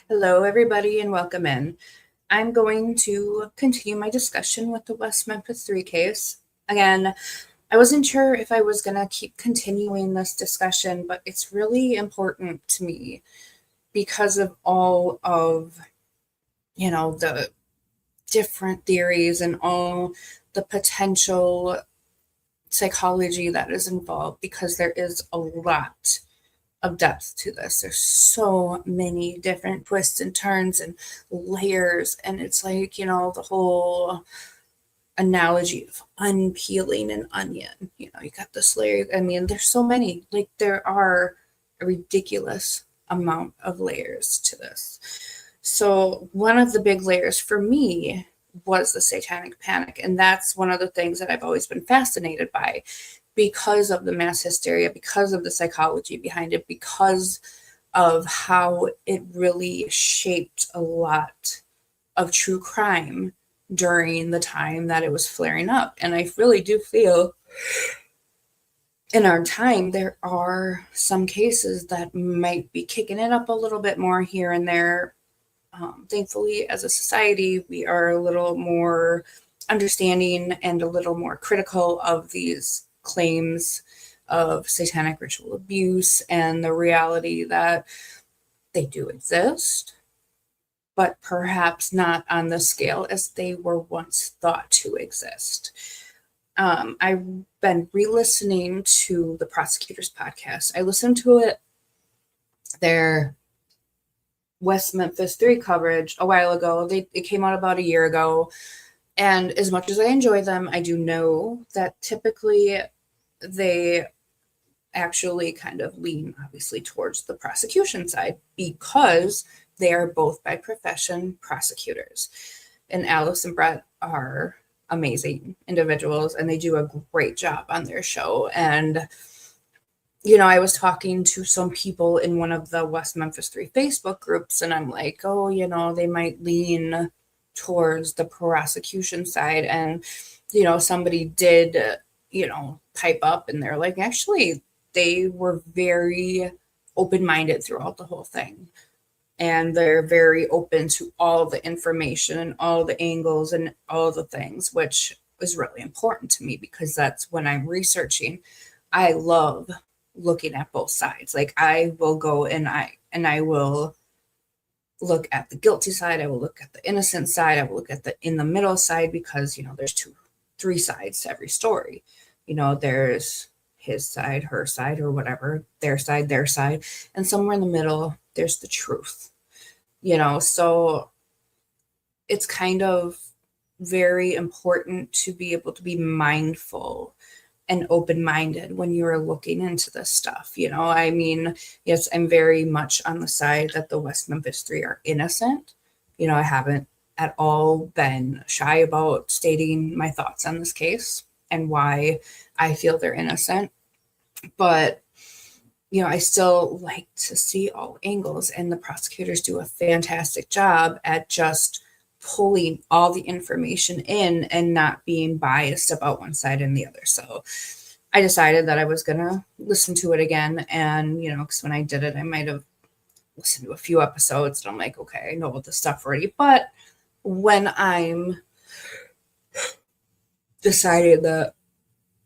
Hello, everybody, and welcome in. I'm going to continue my discussion with the West Memphis Three case. Again, I wasn't sure if I was going to keep continuing this discussion, but it's really important to me because of all of, the different theories and all the potential psychology that is involved, because there is a lot of depth to this. There's so many different twists and turns and layers, and it's like, the whole analogy of unpeeling an onion. You got this layer. I mean, there's so many. Like, there are a ridiculous amount of layers to this. So, one of the big layers for me was the Satanic Panic, and that's one of the things that I've always been fascinated by because of the mass hysteria, because of the psychology behind it, because of how it really shaped a lot of true crime during the time that it was flaring up. And I really do feel in our time, there are some cases that might be kicking it up a little bit more here and there. Thankfully, as a society, we are a little more understanding and a little more critical of these claims of satanic ritual abuse and the reality that they do exist, but perhaps not on the scale as they were once thought to exist. I've been re-listening to the Prosecutors podcast. I listened to their West Memphis Three coverage a while ago. It came out about a year ago. And as much as I enjoy them, I do know that typically they actually kind of lean, obviously, towards the prosecution side because they are both by profession prosecutors. And Alice and Brett are amazing individuals, and they do a great job on their show. And I was talking to some people in one of the West Memphis Three Facebook groups, and I'm like, oh, they might lean towards the prosecution side. And, somebody did, pipe up, and they're like, actually, they were very open-minded throughout the whole thing. And they're very open to all the information and all the angles and all the things, which is really important to me because that's when I'm researching. I love looking at both sides. Like, I will go and I will look at the guilty side. I will look at the innocent side. I will look at the in the middle side because, there's three sides to every story. There's his side, her side, or whatever, their side. And somewhere in the middle, there's the truth, so it's kind of very important to be able to be mindful and open-minded when you're looking into this stuff. I mean, yes, I'm very much on the side that the West Memphis Three are innocent. I haven't at all been shy about stating my thoughts on this case and why I feel they're innocent. But, I still like to see all angles, and the prosecutors do a fantastic job at just pulling all the information in and not being biased about one side and the other. So I decided that I was going to listen to it again. And, because when I did it, I might have listened to a few episodes and I'm like, okay, I know all this stuff already. But when I'm decided that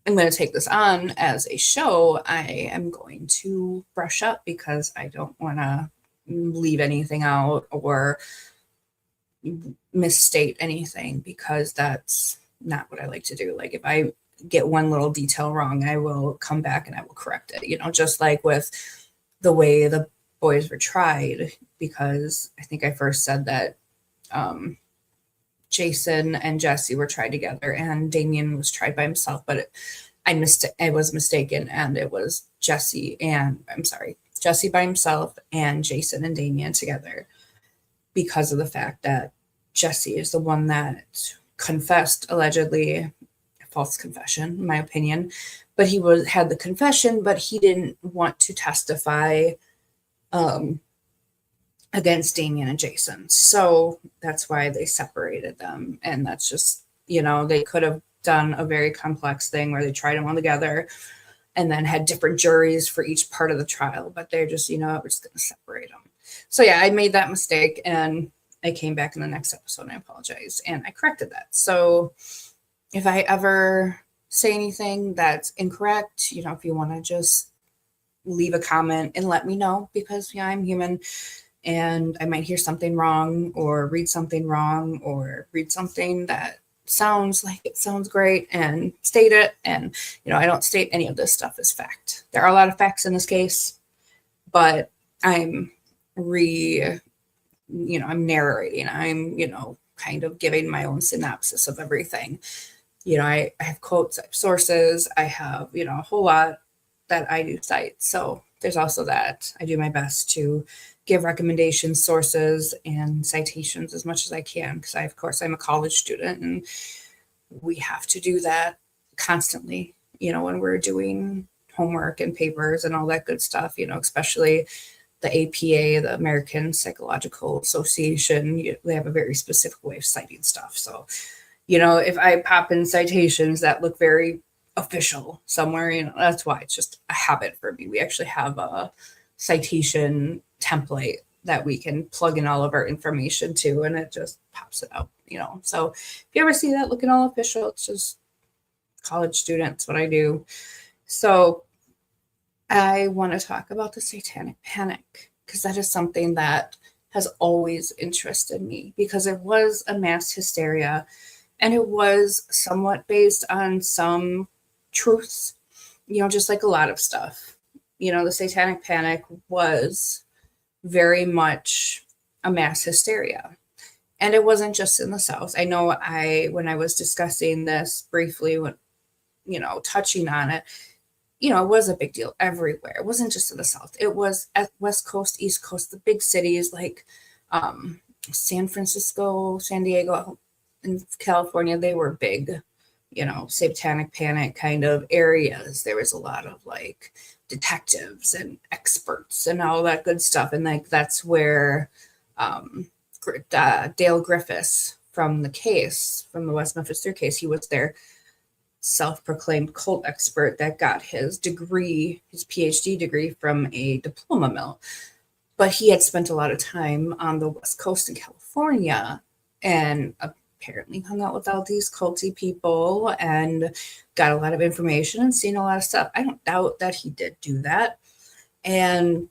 I'm going to take this on as a show, I am going to brush up because I don't want to leave anything out or misstate anything, because that's not what I like to do. Like, if I get one little detail wrong, I will come back and I will correct it, just like with the way the boys were tried, because I think I first said that Jason and Jesse were tried together and Damien was tried by himself, but I was mistaken, and it was Jesse by himself and Jason and Damien together, because of the fact that Jesse is the one that confessed, allegedly, false confession, in my opinion, but he had the confession, but he didn't want to testify against Damien and Jason. So that's why they separated them. And that's just, they could have done a very complex thing where they tried them all together and then had different juries for each part of the trial, but they're just, we're just going to separate them. So yeah, I made that mistake, and I came back in the next episode and I apologized and I corrected that. So if I ever say anything that's incorrect, if you want to just leave a comment and let me know, because yeah, I'm human and I might hear something wrong or read something wrong or read something that sounds like it sounds great and state it. And, I don't state any of this stuff as fact. There are a lot of facts in this case, but I'm I'm narrating. I'm, kind of giving my own synopsis of everything. I have quotes, I have sources, I have, a whole lot that I do cite. So there's also that. I do my best to give recommendations, sources, and citations as much as I can, because of course, I'm a college student and we have to do that constantly, when we're doing homework and papers and all that good stuff, especially the APA, the American Psychological Association. They have a very specific way of citing stuff. So, if I pop in citations that look very official somewhere, that's why it's just a habit for me. We actually have a citation template that we can plug in all of our information to, and it just pops it out, So if you ever see that looking all official, it's just college students, what I do. So I want to talk about the Satanic Panic, because that is something that has always interested me, because it was a mass hysteria and it was somewhat based on some truths, just like a lot of stuff. The Satanic Panic was very much a mass hysteria. And it wasn't just in the South. I know when I was discussing this briefly, touching on it, it was a big deal everywhere. It wasn't just in the South. It was at West Coast, East Coast, the big cities like San Francisco, San Diego, and California. They were big, Satanic Panic kind of areas. There was a lot of like detectives and experts and all that good stuff. And like that's where Dale Griffiths from the West Memphis Three case, he was their self-proclaimed cult expert that got his PhD degree from a diploma mill. But he had spent a lot of time on the West Coast in California and apparently hung out with all these culty people and got a lot of information and seen a lot of stuff. I don't doubt that he did do that. And,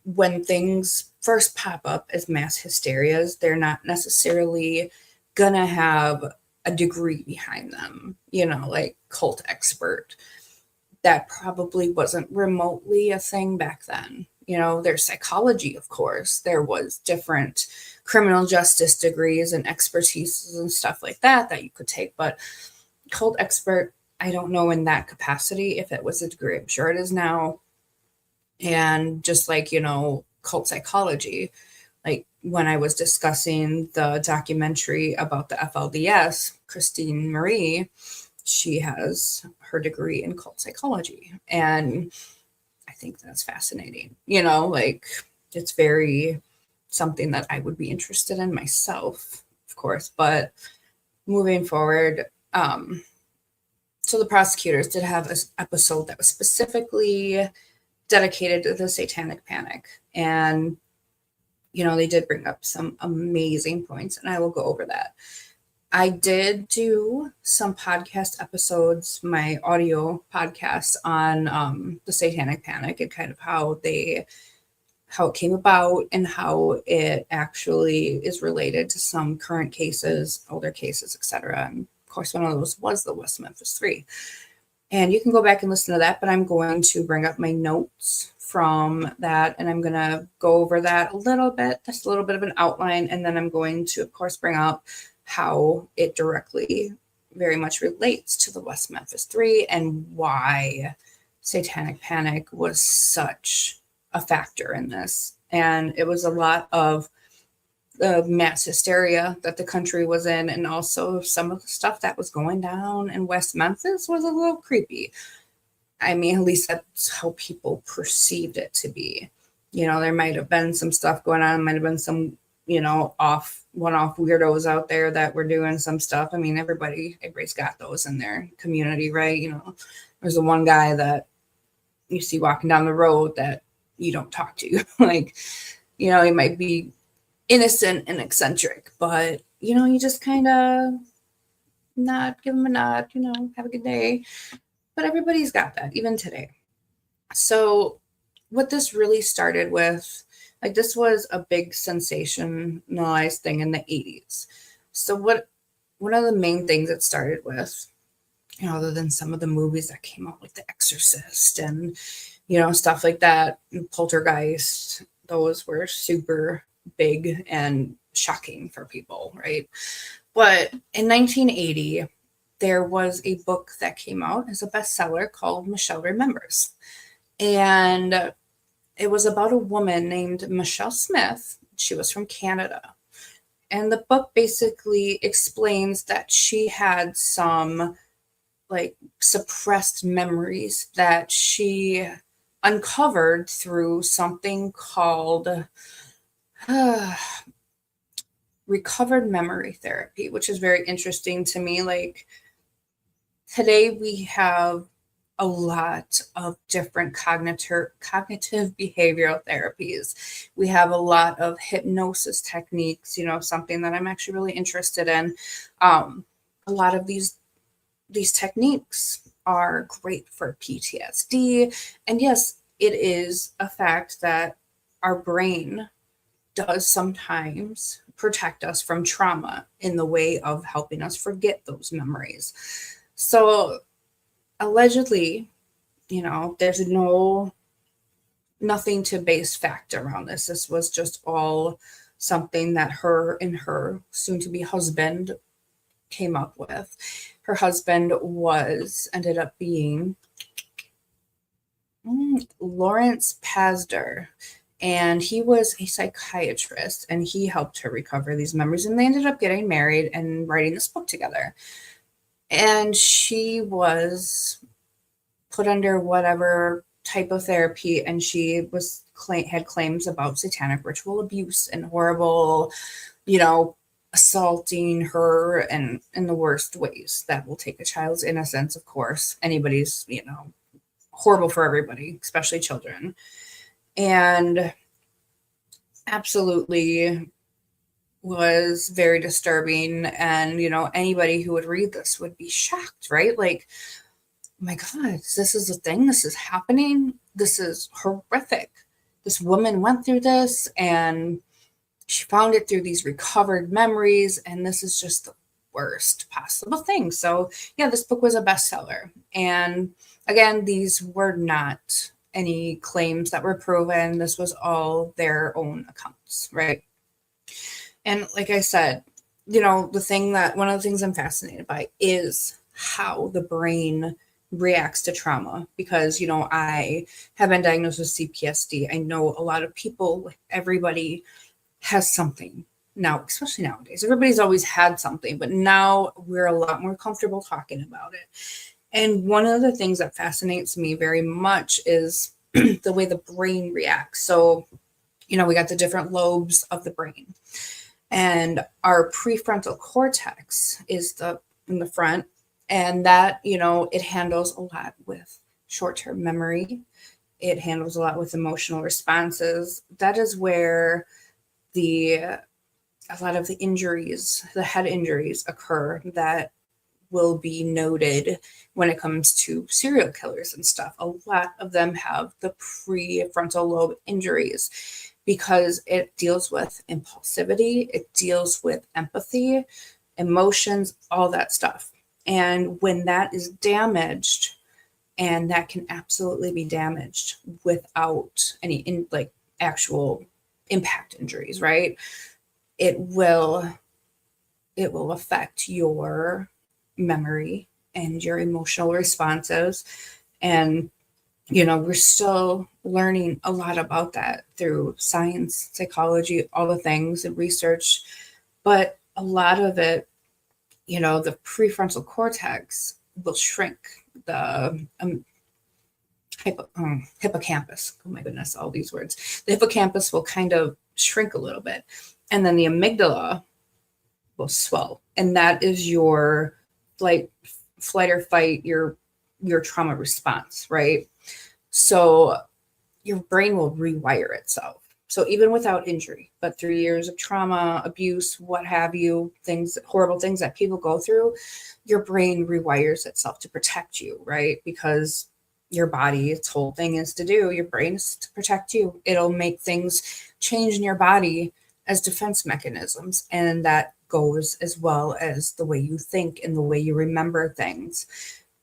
when things first pop up as mass hysterias, they're not necessarily going to have a degree behind them, like cult expert. That probably wasn't remotely a thing back then. There's psychology, of course. There was different criminal justice degrees and expertises and stuff like that you could take. But cult expert, I don't know in that capacity if it was a degree. I'm sure it is now. And just like, cult psychology, like when I was discussing the documentary about the FLDS, Christine Marie, she has her degree in cult psychology. And I think that's fascinating. Like it's very something that I would be interested in myself, of course. But moving forward, so the prosecutors did have an episode that was specifically dedicated to the Satanic Panic. And they did bring up some amazing points, and I will go over that. I did do some podcast episodes, my audio podcast on the Satanic Panic and kind of how it came about and how it actually is related to some current cases, older cases, etc. And of course, one of those was the West Memphis Three. And you can go back and listen to that, but I'm going to bring up my notes from that, and I'm going to go over that a little bit, just a little bit of an outline, and then I'm going to, of course, bring up how it directly very much relates to the West Memphis Three and why Satanic Panic was such a factor in this. And it was a lot of the mass hysteria that the country was in, and also some of the stuff that was going down in West Memphis was a little creepy. I mean, at least that's how people perceived it to be. There might have been some stuff going on, might have been some, one-off weirdos out there that were doing some stuff. I mean, everybody's got those in their community, right? There's the one guy that you see walking down the road that you don't talk to. Like, you know, he might be innocent and eccentric, but, you know, you just kind of nod, give him a nod, you know, have a good day. But everybody's got that, even today. So, what this really started with, like, this was a big sensationalized thing in the 80s. So, one of the main things it started with, you know, other than some of the movies that came out, like The Exorcist and, you know, stuff like that, and Poltergeist, those were super big and shocking for people, right? But in 1980, there was a book that came out as a bestseller called Michelle Remembers. And it was about a woman named Michelle Smith. She was from Canada. And the book basically explains that she had some like suppressed memories that she uncovered through something called recovered memory therapy, which is very interesting to me. Like, today we have a lot of different cognitive behavioral therapies. We have a lot of hypnosis techniques, you know, something that I'm actually really interested in. A lot of these techniques are great for PTSD. And yes, it is a fact that our brain does sometimes protect us from trauma in the way of helping us forget those memories. So allegedly, you know, there's nothing to base fact around this. This was just all something that her and her soon-to-be husband came up with. Her husband ended up being Lawrence Pasder, and he was a psychiatrist, and he helped her recover these memories, and they ended up getting married and writing this book together. And she was put under whatever type of therapy, and she had claims about satanic ritual abuse and horrible, you know, assaulting her and in the worst ways that will take a child's innocence. Of course, anybody's, you know, horrible for everybody, especially children. And absolutely was very disturbing. And, you know, anybody who would read this would be shocked, right? Like, oh my God, this is a thing. This is happening. This is horrific. This woman went through this and she found it through these recovered memories. And this is just the worst possible thing. So yeah, this book was a bestseller. And again, these were not any claims that were proven. This was all their own accounts, right? And like I said, you know, one of the things I'm fascinated by is how the brain reacts to trauma, because, you know, I have been diagnosed with CPTSD. I know a lot of people, like everybody has something now, especially nowadays. Everybody's always had something, but now we're a lot more comfortable talking about it. And one of the things that fascinates me very much is the way the brain reacts. So, you know, we got the different lobes of the brain, and our prefrontal cortex is in the front, and that, you know, it handles a lot with short-term memory. It handles a lot with emotional responses. That is where a lot of the injuries, the head injuries occur that will be noted when it comes to serial killers and stuff. A lot of them have the prefrontal lobe injuries because it deals with impulsivity, it deals with empathy, emotions, all that stuff. And when that is damaged, and that can absolutely be damaged without any actual impact injuries, right? It will affect your memory and your emotional responses. And, you know, we're still learning a lot about that through science, psychology, all the things and research. But a lot of it, you know, the prefrontal cortex will shrink. The hippocampus, oh my goodness, all these words. The hippocampus will kind of shrink a little bit. And then the amygdala will swell. And that is your flight or fight, your trauma response, right? So your brain will rewire itself. So even without injury, but through years of trauma, abuse, what have you, things, horrible things that people go through, your brain rewires itself to protect you, right? Because your body, its whole thing is to do, your brain is to protect you. It'll make things change in your body as defense mechanisms. And that goes as well as the way you think and the way you remember things.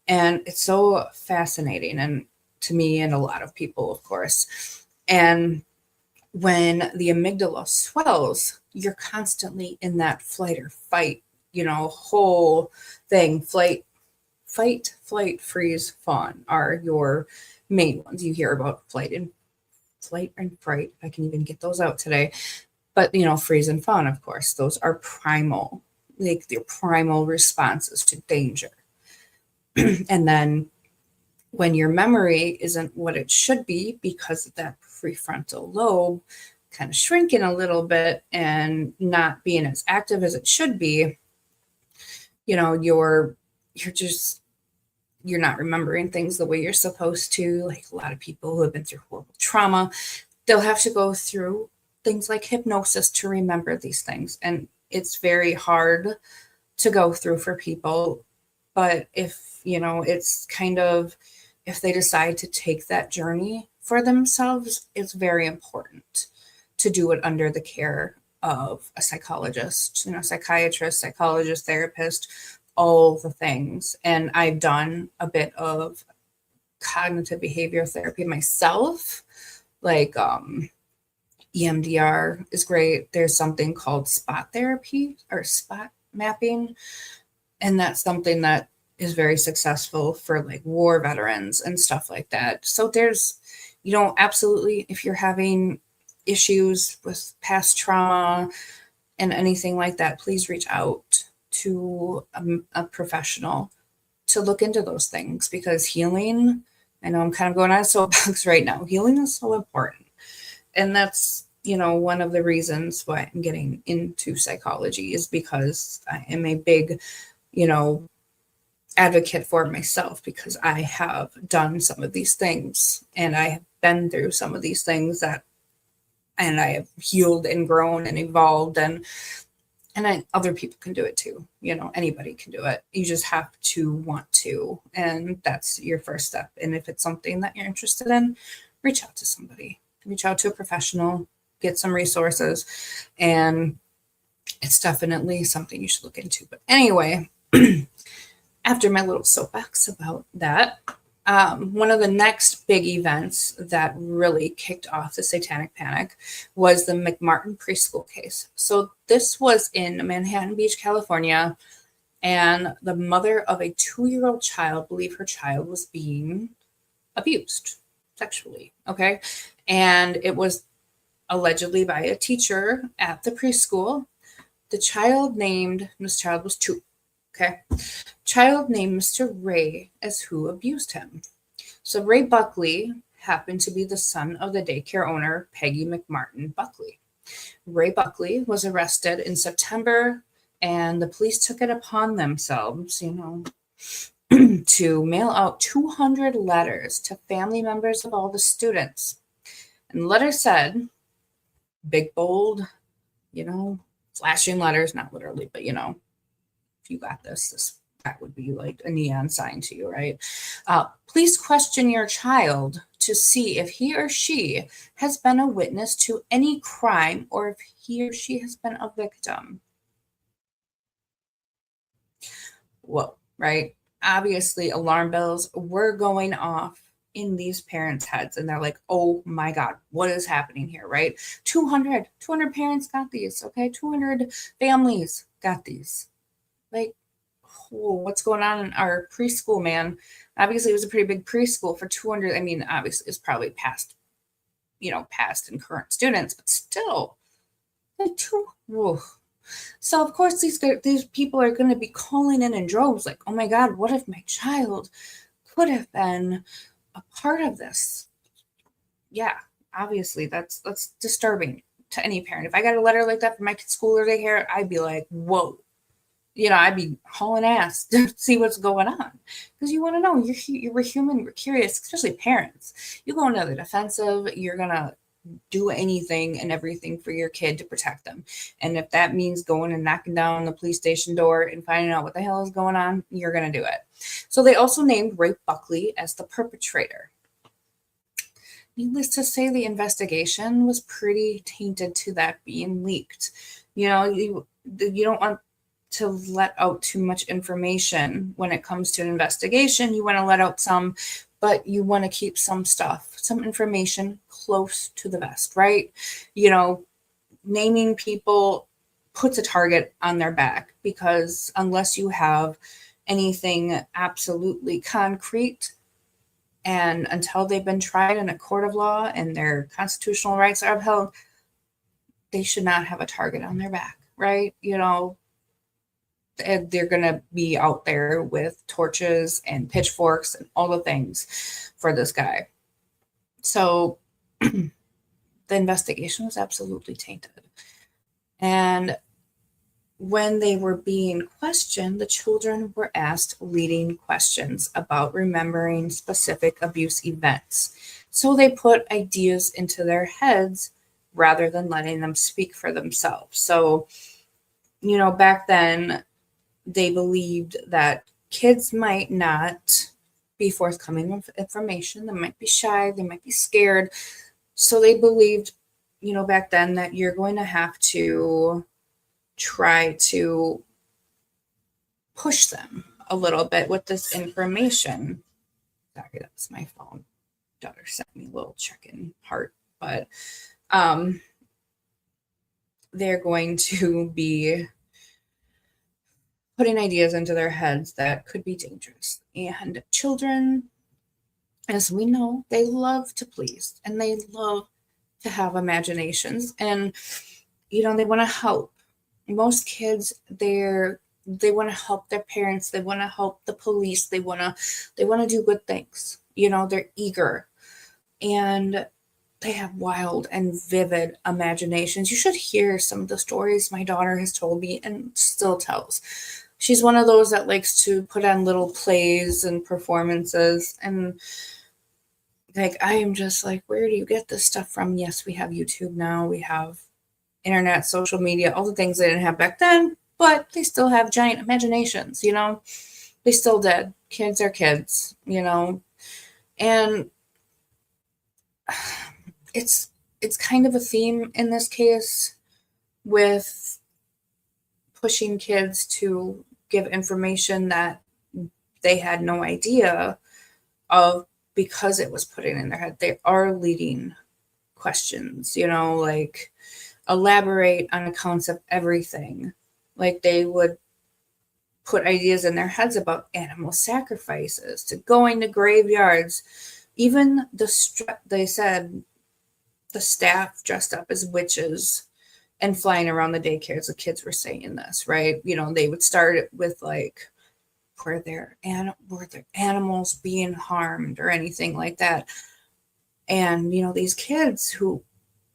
And it's so fascinating, and to me and a lot of people, of course. And when the amygdala swells, you're constantly in that flight or fight, whole thing. Fight, flight, freeze, fawn are your main ones. You hear about flight and fright. If I can even get those out today. But freeze and fawn, of course, those are primal, like their primal responses to danger. And then when your memory isn't what it should be because of that prefrontal lobe kind of shrinking a little bit and not being as active as it should be, you're not remembering things the way you're supposed to. Like a lot of people who have been through horrible trauma, they'll have to go through things like hypnosis to remember these things. And it's very hard to go through for people. But if, it's kind of, if they decide to take that journey for themselves, it's very important to do it under the care of a psychologist, psychiatrist, psychologist, therapist, all the things. And I've done a bit of cognitive behavior therapy myself, like EMDR is great. There's something called spot therapy or spot mapping. And that's something that is very successful for like war veterans and stuff like that. So there's, absolutely, if you're having issues with past trauma and anything like that, please reach out to a professional to look into those things, because healing, I know I'm kind of going on a soapbox right now, healing is so important. And that's, one of the reasons why I'm getting into psychology is because I am a big, advocate for myself, because I have done some of these things and I have been through some of these things and I have healed and grown and evolved, and other people can do it too. Anybody can do it. You just have to want to, and that's your first step. And if it's something that you're interested in, reach out to somebody, reach out to a professional, get some resources, and it's definitely something you should look into. But anyway, after my little soapbox about that, one of the next big events that really kicked off the Satanic Panic was the McMartin preschool case. So this was in Manhattan Beach, California, and the mother of a 2-year-old child believed her child was being abused sexually, okay? And it was allegedly by a teacher at the preschool. This child was 2. Okay. Child named Mr. Ray as who abused him. So Ray Buckley happened to be the son of the daycare owner, Peggy McMartin Buckley. Ray Buckley was arrested in September, and the police took it upon themselves, to mail out 200 letters to family members of all the students. And the letter said, big, bold, flashing letters, not literally, but, if you got this, that would be like a neon sign to you, right? Please question your child to see if he or she has been a witness to any crime or if he or she has been a victim. Whoa, right? Obviously, alarm bells were going off in these parents' heads, and they're like, oh my God, what is happening here, right? 200 parents got these, okay? 200 families got these. Like, what's going on in our preschool, man? Obviously, it was a pretty big preschool for 200. I mean, obviously, it's probably past and current students, but still, like So, of course, these people are going to be calling in droves, like, oh my God, what if my child could have been a part of this? Yeah, obviously, that's disturbing to any parent. If I got a letter like that from my kid's school or daycare, I'd be like, whoa. I'd be hauling ass to see what's going on because you want to know. You're human. We're curious, especially parents. You go into the defensive. You're gonna do anything and everything for your kid to protect them. And if that means going and knocking down the police station door and finding out what the hell is going on, you're gonna do it. So they also named Ray Buckley as the perpetrator. Needless to say, the investigation was pretty tainted to that being leaked. You don't want to let out too much information when it comes to an investigation. You want to let out some, but you want to keep some information close to the vest, right? Naming people puts a target on their back because unless you have anything absolutely concrete, and until they've been tried in a court of law and their constitutional rights are upheld, they should not have a target on their back, right? They're going to be out there with torches and pitchforks and all the things for this guy. So the investigation was absolutely tainted. And when they were being questioned, the children were asked leading questions about remembering specific abuse events. So they put ideas into their heads rather than letting them speak for themselves. So, back then, they believed that kids might not be forthcoming with information. They might be shy. They might be scared. So they believed, back then that you're going to have to try to push them a little bit with this information. Sorry, that's my phone. Daughter sent me a little check-in heart, but they're going to be putting ideas into their heads that could be dangerous. And children, as we know, they love to please and they love to have imaginations, and they want to help. Most kids, they want to help their parents, they want to help the police, they want to do good things. They're eager and they have wild and vivid imaginations. You should hear some of the stories my daughter has told me and still tells. She's one of those that likes to put on little plays and performances, and I am just like, where do you get this stuff from? Yes, we have YouTube now, we have internet, social media, all the things they didn't have back then, but they still have giant imaginations, they still did. Kids are kids, and it's kind of a theme in this case with pushing kids to give information that they had no idea of because it was putting in their head. They are leading questions, elaborate on accounts of everything. They would put ideas in their heads about animal sacrifices, to going to graveyards. Even they said the staff dressed up as witches and flying around the daycares. The kids were saying this, right? They would start it with were there animals being harmed or anything like that? And these kids who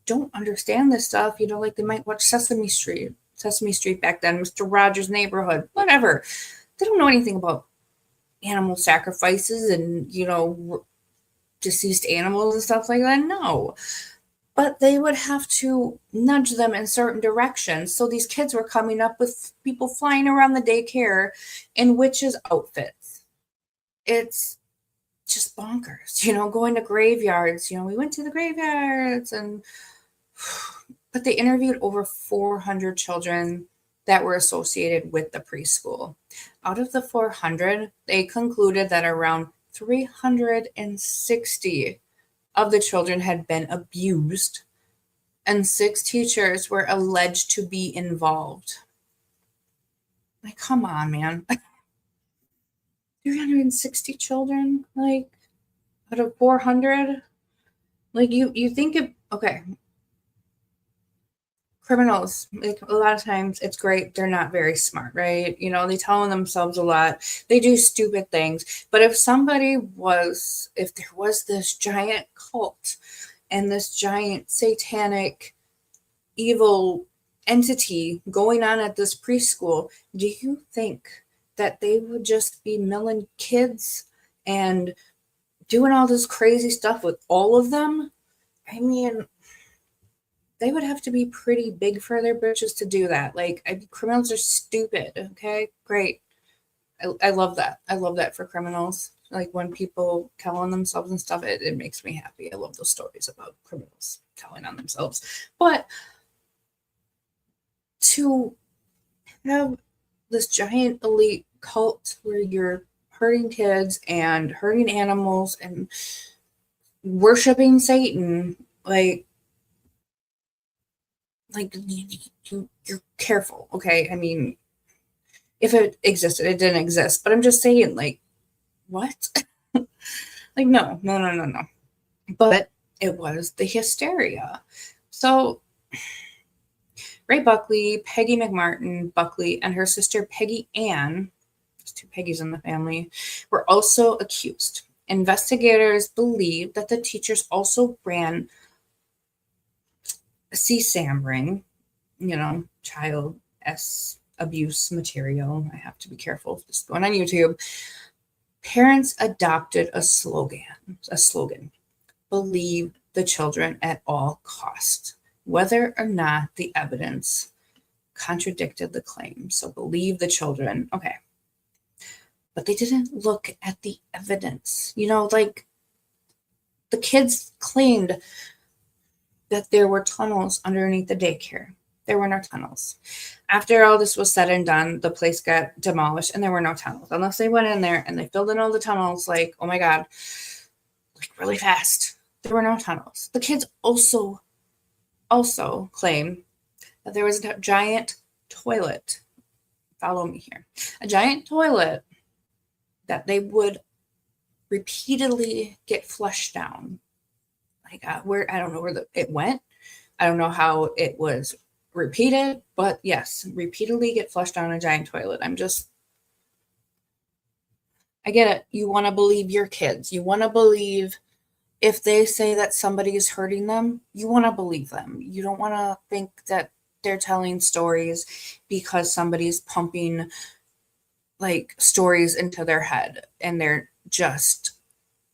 don't understand this stuff, they might watch Sesame Street back then, Mr. Rogers' Neighborhood, whatever. They don't know anything about animal sacrifices and deceased animals and stuff like that. No. But they would have to nudge them in certain directions. So these kids were coming up with people flying around the daycare in witches' outfits. It's just bonkers, going to graveyards. We went to the graveyards, but they interviewed over 400 children that were associated with the preschool. Out of the 400, they concluded that around 360 of the children had been abused, and 6 teachers were alleged to be involved. Come on, man. 360 children, out of 400? You think it, okay. Criminals, a lot of times it's great. They're not very smart, right? They tell themselves a lot. They do stupid things. But if there was this giant cult and this giant satanic evil entity going on at this preschool, do you think that they would just be milling kids and doing all this crazy stuff with all of them? I mean, they would have to be pretty big for their britches to do that. Like, criminals are stupid. Okay, great. I love that. I love that for criminals. Like when people tell on themselves and stuff, it makes me happy. I love those stories about criminals telling on themselves. But to have this giant elite cult where you're hurting kids and hurting animals and worshiping Satan, like you're careful, okay? I mean, if it existed, it didn't exist. But I'm just saying, like, what? Like, no. But it was the hysteria. So Ray Buckley, Peggy McMartin Buckley, and her sister Peggy Ann, there's two Peggy's in the family, were also accused. Investigators believe that the teachers also ran a CSAM ring, child abuse material. I have to be careful just going on YouTube. Parents adopted a slogan, believe the children at all costs, whether or not the evidence contradicted the claim. So believe the children. Okay. But they didn't look at the evidence. Like the kids claimed that there were tunnels underneath the daycare. There were no tunnels. After all this was said and done, the place got demolished and there were no tunnels. Unless they went in there and they filled in all the tunnels, like, oh my God, like really fast. There were no tunnels. The kids also claim that there was a giant toilet. Follow me here. A giant toilet that they would repeatedly get flushed down. Like where I don't know where it went. I don't know how it was repeated, but yes, repeatedly get flushed down a giant toilet. I get it. You want to believe your kids. You want to believe if they say that somebody is hurting them, you want to believe them. You don't want to think that they're telling stories because somebody's pumping like stories into their head and they're just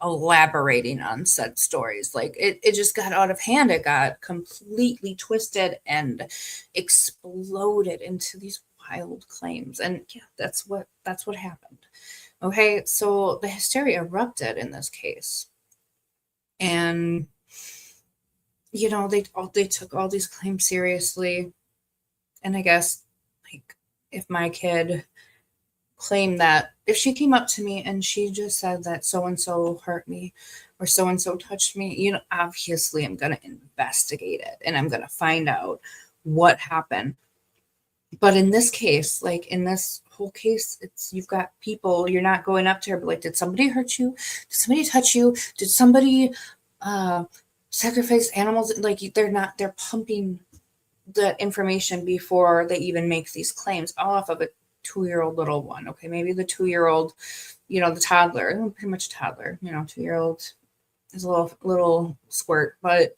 elaborating on said stories. Like it just got out of hand. It got completely twisted and exploded into these wild claims. And yeah, that's what happened. Okay, so the hysteria erupted in this case. And they took all these claims seriously. And I guess like if my kid claimed that, if she came up to me and she just said that so and so hurt me or so and so touched me, obviously I'm going to investigate it and I'm going to find out what happened. But in this case, like in this whole case, you've got people, you're not going up to her, but like, did somebody hurt you? Did somebody touch you? Did somebody sacrifice animals? Like they're pumping the information before they even make these claims off of a 2-year-old little one. Okay, maybe the 2-year-old, the toddler, pretty much a toddler, 2-year-old is a little squirt, but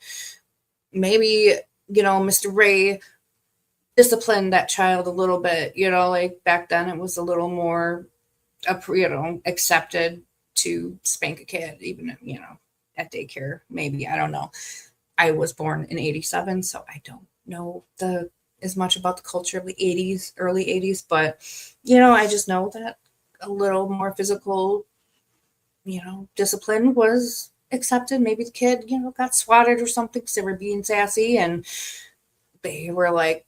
maybe, Mr. Ray disciplined that child a little bit, like back then it was a little more, accepted to spank a kid, even, at daycare, maybe, I don't know. I was born in 87, so I don't know as much about the culture of the 80s, early 80s, but, I just know that a little more physical, discipline was accepted. Maybe the kid, got swatted or something because they were being sassy and they were like,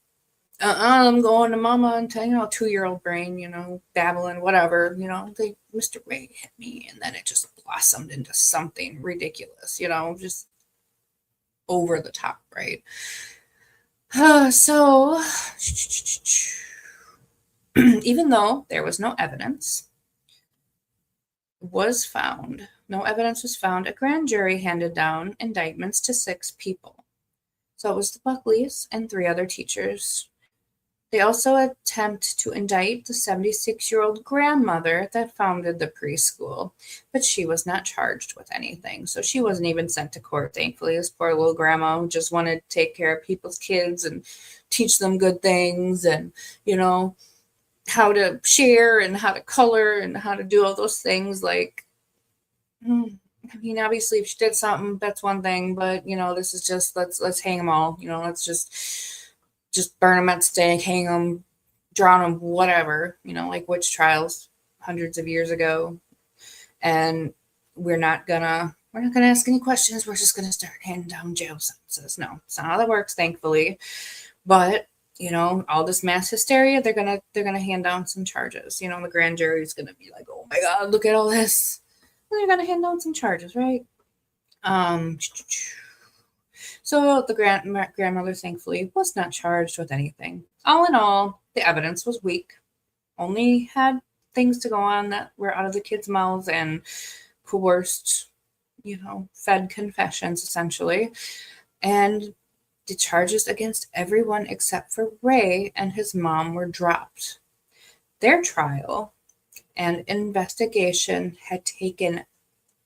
I'm going to mama and tell, 2-year-old brain, babbling, whatever, Mr. Ray hit me. And then it just blossomed into something ridiculous, just over the top, right? So, even though there was no evidence, no evidence was found, a grand jury handed down indictments to 6 people. So it was the Buckleys and 3 other teachers. They also attempt to indict the 76-year-old grandmother that founded the preschool, but she was not charged with anything. So she wasn't even sent to court, thankfully. This poor little grandma who just wanted to take care of people's kids and teach them good things and, how to share and how to color and how to do all those things. Like, I mean, obviously, if she did something, that's one thing, but this is just let's hang them all. Let's just burn them at stake, hang them, drown them, whatever. Like witch trials hundreds of years ago, and we're not gonna ask any questions. We're just gonna start handing down jail sentences. No, it's not how that works, thankfully. But all this mass hysteria, they're gonna hand down some charges. The grand jury is gonna be like, oh my God, look at all this. And they're gonna hand down some charges, right? So the grandmother, thankfully, was not charged with anything. All in all, the evidence was weak. Only had things to go on that were out of the kids' mouths and coerced, fed confessions, essentially. And the charges against everyone except for Ray and his mom were dropped. Their trial and investigation had taken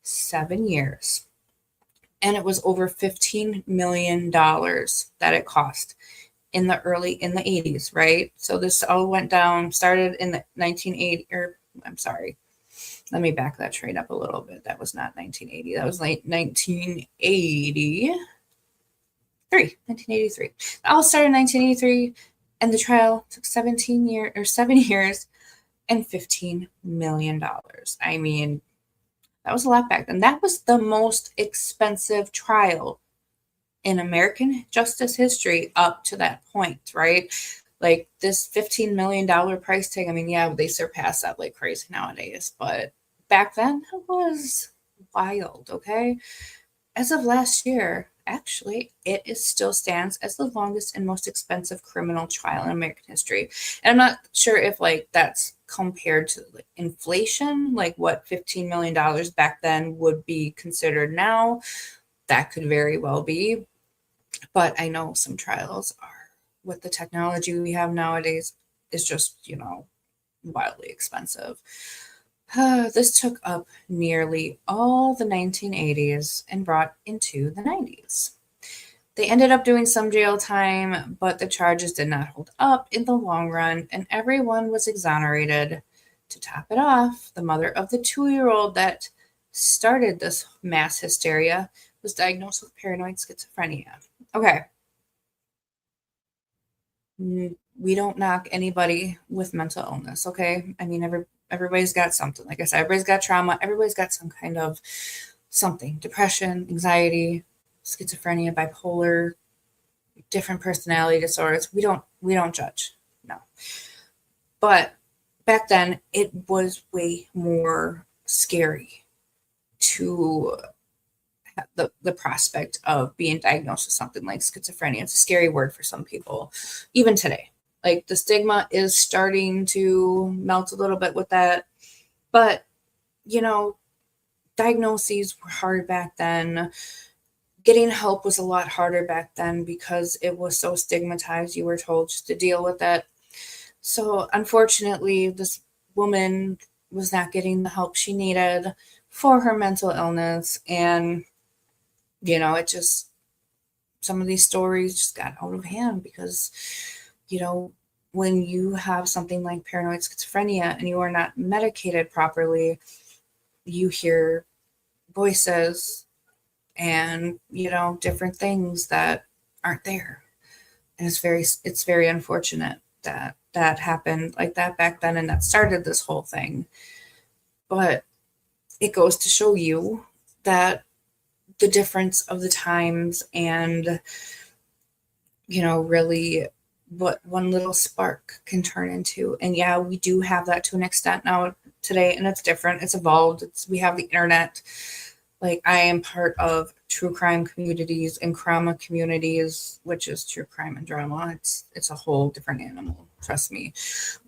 7 years. And it was over $15 million that it cost in the 80s, right? So this all went down, started in the 1980, I'm sorry. Let me back that train up a little bit. That was not 1980. That was like 1983. 1983. It all started in 1983, and the trial took 7 years and $15 million. I mean, that was a lot back then. That was the most expensive trial in American justice history up to that point, right? Like this $15 million price tag. I mean, yeah, they surpass that like crazy nowadays, but back then it was wild, okay? As of last year, actually, it still stands as the longest and most expensive criminal trial in American history. And I'm not sure if like that's compared to like inflation, like what $15 million back then would be considered now. That could very well be. But I know some trials are, with the technology we have nowadays, is just, wildly expensive. This took up nearly all the 1980s and brought into the 90s. They ended up doing some jail time, but the charges did not hold up in the long run, and everyone was exonerated. To top it off, the mother of the 2-year-old that started this mass hysteria was diagnosed with paranoid schizophrenia. Okay. We don't knock anybody with mental illness, okay? I mean, everybody's got something. Like I said, everybody's got trauma. Everybody's got some kind of something. Depression, anxiety, schizophrenia, bipolar, different personality disorders. We don't judge. No. But back then it was way more scary to have the prospect of being diagnosed with something like schizophrenia. It's a scary word for some people, even today. Like the stigma is starting to melt a little bit with that. But, diagnoses were hard back then. Getting help was a lot harder back then because it was so stigmatized. You were told just to deal with it. So unfortunately, this woman was not getting the help she needed for her mental illness. And, it just, some of these stories just got out of hand because, when you have something like paranoid schizophrenia and you are not medicated properly, you hear voices and, different things that aren't there. And it's very unfortunate that that happened like that back then and that started this whole thing. But it goes to show you that the difference of the times and, really what one little spark can turn into. And yeah, we do have that to an extent now today, and it's different. It's evolved. We have the internet. Like I am part of true crime communities and trauma communities, which is true crime and drama. It's a whole different animal, trust me.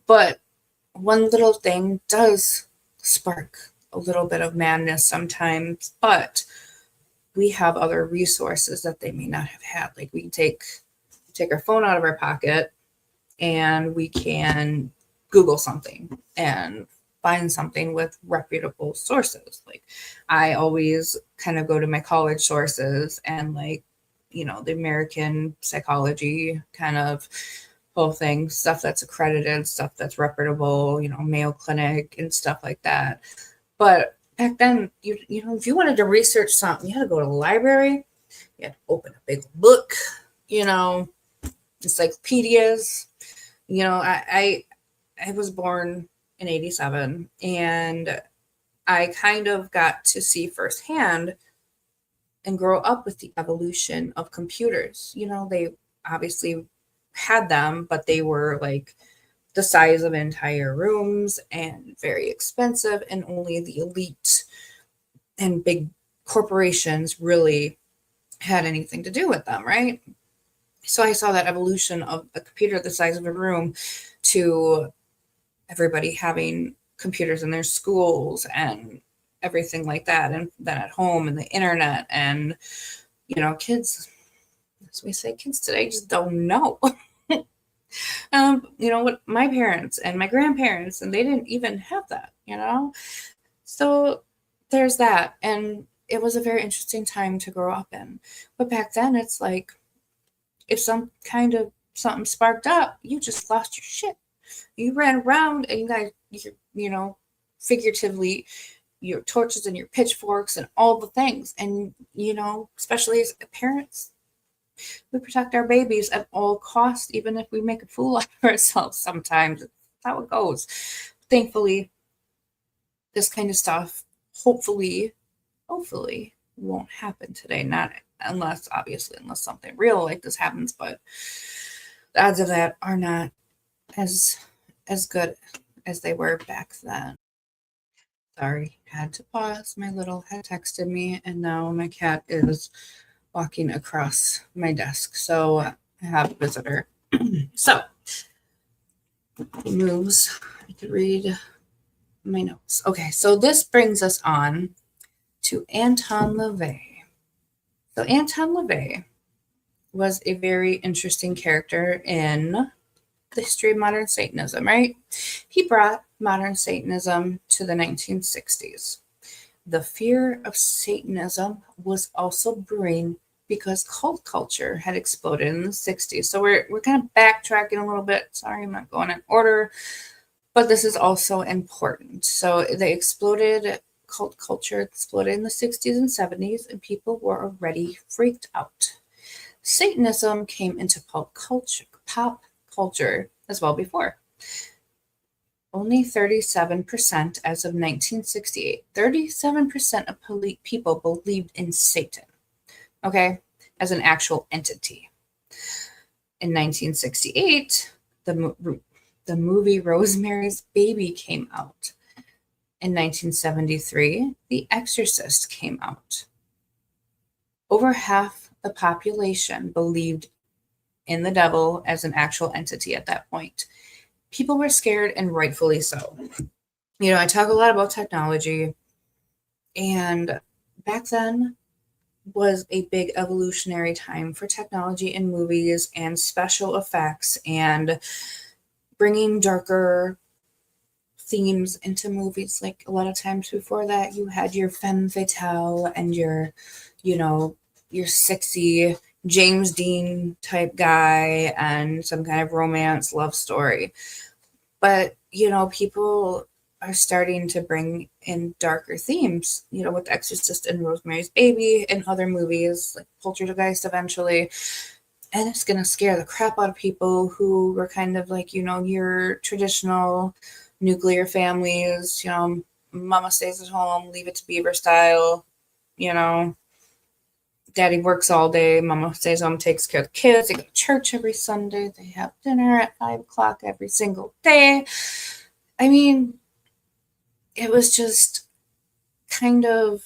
But one little thing does spark a little bit of madness sometimes, but we have other resources that they may not have had. Like we can take our phone out of our pocket and we can Google something and find something with reputable sources. Like I always kind of go to my college sources and like the American psychology kind of whole thing, stuff that's accredited, stuff that's reputable, Mayo Clinic and stuff like that. But back then, if you wanted to research something, you had to go to the library, you had to open a big book, encyclopedias. I was born in 87, and I kind of got to see firsthand and grow up with the evolution of computers. They obviously had them, but they were like the size of entire rooms and very expensive, and only the elite and big corporations really had anything to do with them, right? So I saw that evolution of a computer the size of a room to everybody having computers in their schools and everything like that, and then at home and the internet, and kids, as we say, kids today just don't know. What my parents and my grandparents, and they didn't even have that, so there's that. And it was a very interesting time to grow up in. But back then, it's like, if some kind of something sparked up, you just lost your shit. You ran around and you guys, figuratively, your torches and your pitchforks and all the things. And, especially as parents, we protect our babies at all costs, even if we make a fool out of ourselves sometimes. That's how it goes. Thankfully, this kind of stuff, hopefully, won't happen today. Not unless something real like this happens, but the odds of that are not as good as they were back then. Sorry, had to pause. My little had texted me, and now my cat is walking across my desk. So I have a visitor. So he moves. I could read my notes. Okay, so this brings us on to Anton LaVey. So Anton LaVey was a very interesting character in the history of modern Satanism, right? He brought modern Satanism to the 1960s. The fear of Satanism was also brewing because cult culture had exploded in the 60s. So we're kind of backtracking a little bit. Sorry, I'm not going in order, but this is also important. So cult culture exploded in the 60s and 70s, and people were already freaked out. Satanism came into pop culture as well before. Only 37% as of 1968. 37% of people believed in Satan, okay, as an actual entity. In 1968, the movie Rosemary's Baby came out. In 1973, The Exorcist came out. Over half the population believed in the devil as an actual entity at that point. People were scared, and rightfully so. I talk a lot about technology, and back then was a big evolutionary time for technology in movies and special effects and bringing darker themes into movies. Like a lot of times before that, you had your femme fatale and your sexy James Dean type guy and some kind of romance love story. But, people are starting to bring in darker themes, with The Exorcist and Rosemary's Baby and other movies like Poltergeist eventually. And it's going to scare the crap out of people who were kind of like, your traditional nuclear families, mama stays at home, leave it to Beaver style, daddy works all day, mama stays home, takes care of the kids, they go to church every Sunday, they have dinner at 5:00 every single day. I mean, it was just kind of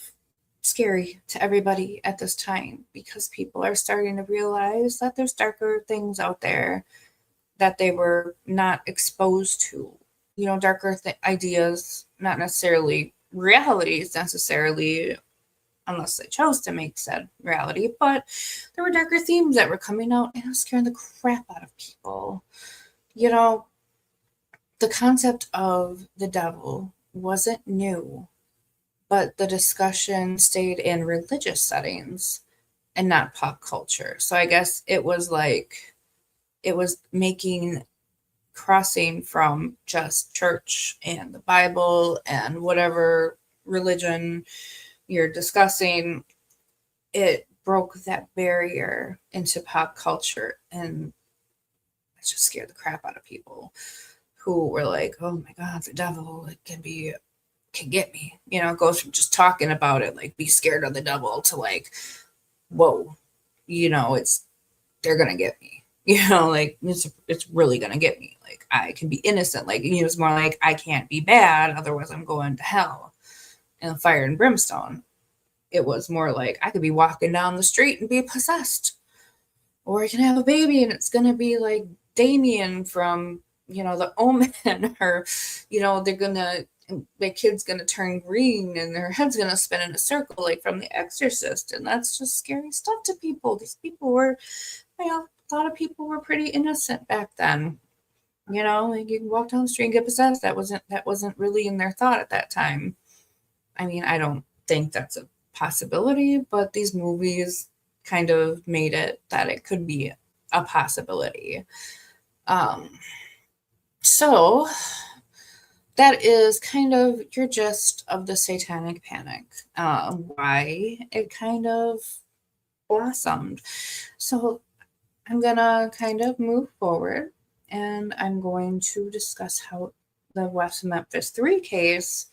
scary to everybody at this time because people are starting to realize that there's darker things out there that they were not exposed to. Darker ideas, not necessarily realities necessarily, unless they chose to make said reality, but there were darker themes that were coming out, and it was scaring the crap out of people. The concept of the devil wasn't new, but the discussion stayed in religious settings and not pop culture. So I guess it was like, it was making crossing from just church and the Bible and whatever religion you're discussing, it broke that barrier into pop culture, and it just scared the crap out of people who were like, oh my God, the devil, it can get me. It goes from just talking about it, like be scared of the devil, to like, whoa, it's, they're gonna get me. Like it's really gonna get me. Like I can be innocent. Like it's more like I can't be bad, otherwise I'm going to hell and fire and brimstone. It was more like I could be walking down the street and be possessed, or I can have a baby and it's gonna be like Damien from the Omen, or they're gonna, the kid's gonna turn green and their head's gonna spin in a circle like from The Exorcist, and that's just scary stuff to people. These people were, a lot of people were pretty innocent back then. Like you can walk down the street and get possessed. That wasn't really in their thought at that time. I mean, I don't think that's a possibility, but these movies kind of made it that it could be a possibility. So that is kind of your gist of the Satanic Panic, why it kind of blossomed. So I'm gonna kind of move forward, and I'm going to discuss how the West Memphis Three case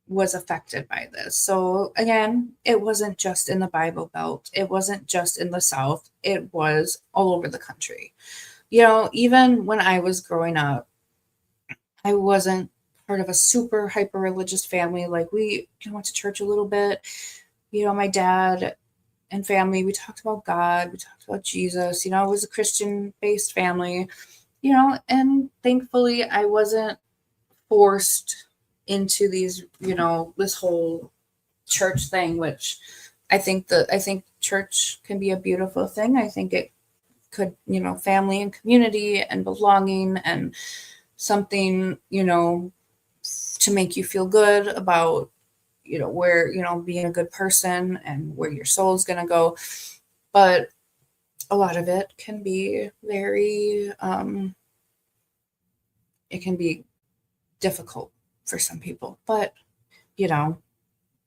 was affected by this. So again, it wasn't just in the Bible Belt. It wasn't just in the South. It was all over the country. Even when I was growing up, I wasn't part of a super hyper religious family. Like we went to church a little bit. My dad and family, we talked about God, we talked about Jesus. It was a Christian based family, and thankfully I wasn't forced into these, this whole church thing, which I think church can be a beautiful thing. I think it could, family and community and belonging and something, to make you feel good about, where, being a good person and where your soul is going to go. But a lot of it can be very, it can be difficult for some people, but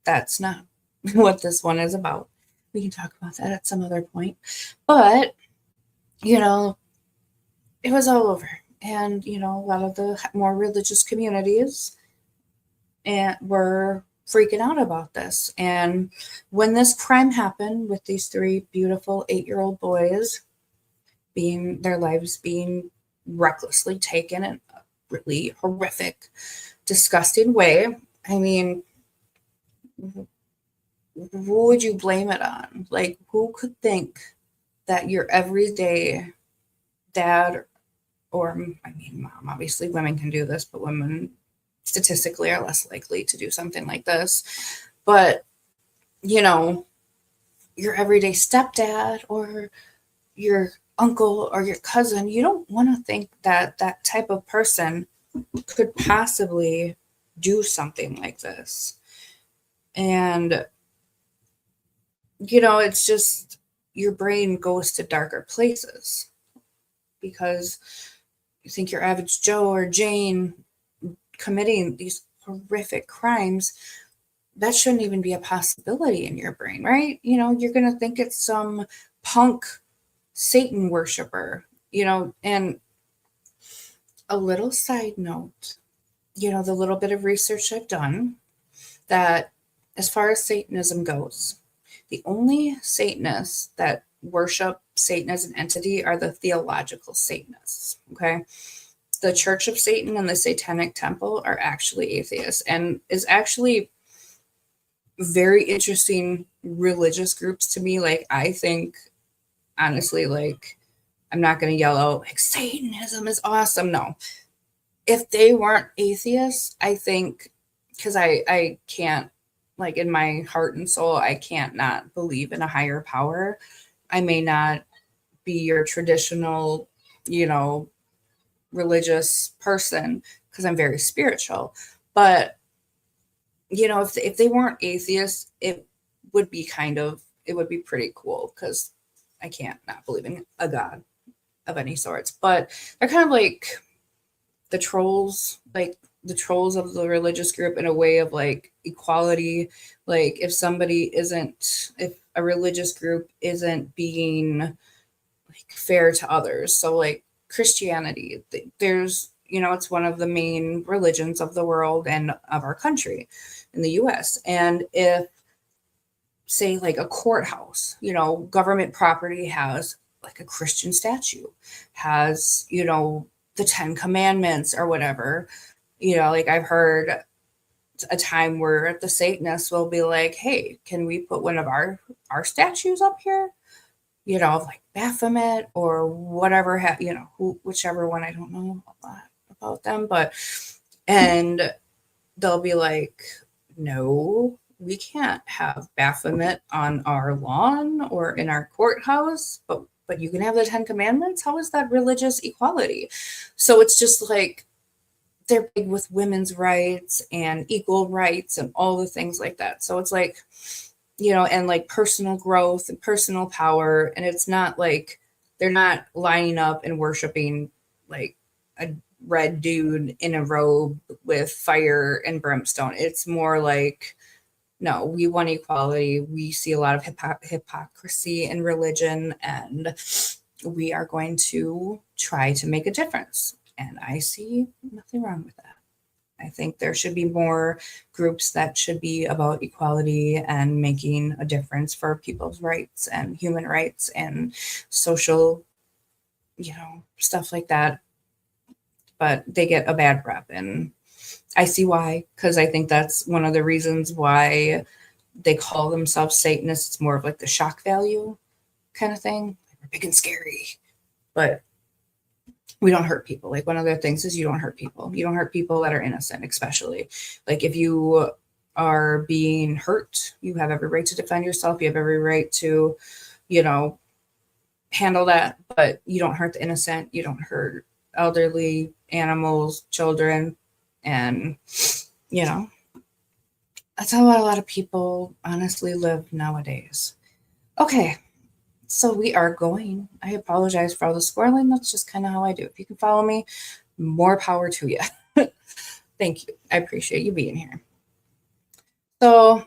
that's not what this one is about. We can talk about that at some other point, but it was all over. And a lot of the more religious communities were freaking out about this. And when this crime happened with these three beautiful 8-year-old boys their lives being recklessly taken in a really horrific, disgusting way, I mean, who would you blame it on? Like, who could think that your everyday dad, or I mean, mom, obviously women can do this, but women statistically are less likely to do something like this. But, your everyday stepdad or your uncle or your cousin, you don't want to think that that type of person could possibly do something like this. And, it's just your brain goes to darker places because you think your average Joe or Jane committing these horrific crimes, that shouldn't even be a possibility in your brain, right? You're going to think it's some punk Satan worshiper, and a little side note, the little bit of research I've done, that as far as Satanism goes, the only Satanists that worship Satan as an entity are the theological Satanists, okay? The Church of Satan and the Satanic Temple are actually atheists, and is actually very interesting religious groups to me. Like, I think, honestly, like, I'm not going to yell out, like, Satanism is awesome. No. If they weren't atheists, I think, because I can't, like, in my heart and soul, I can't not believe in a higher power. I may not be your traditional, religious person because I'm very spiritual. But, if they weren't atheists, it would be kind of it would be pretty cool because I can't not believe in a god of any sorts. But they're kind of like the trolls, like the trolls of the religious group in a way of like equality. Like if a religious group isn't being like fair to others. So like Christianity, there's, it's one of the main religions of the world and of our country in the US. And if, say, like a courthouse, government property has like a Christian statue, has, the 10 Commandments or whatever, like I've heard a time where the Satanists will be like, hey, can we put one of our statues up here? Like Baphomet or whatever, whichever one, I don't know a lot about them, and they'll be like, no, we can't have Baphomet on our lawn or in our courthouse, but you can have the 10 Commandments. How is that religious equality? So it's just like, they're big with women's rights and equal rights and all the things like that. So it's like, and like personal growth and personal power. And it's not like they're not lining up and worshiping like a red dude in a robe with fire and brimstone. It's more like, no, we want equality. We see a lot of hypocrisy in religion, and we are going to try to make a difference. And I see nothing wrong with that. I think there should be more groups that should be about equality and making a difference for people's rights and human rights and social, stuff like that. But they get a bad rep, and I see why, because I think that's one of the reasons why they call themselves Satanists. It's more of like the shock value kind of thing. We're big and scary, but we don't hurt people. Like one of the things is you don't hurt people. You don't hurt people that are innocent, especially. Like if you are being hurt, you have every right to defend yourself. You have every right to, handle that, but you don't hurt the innocent. You don't hurt elderly, animals, children. And, that's how a lot of people honestly live nowadays. Okay. So we are going. I apologize for all the squirreling. That's just kind of how I do. If you can follow me, more power to you. Thank you. I appreciate you being here. So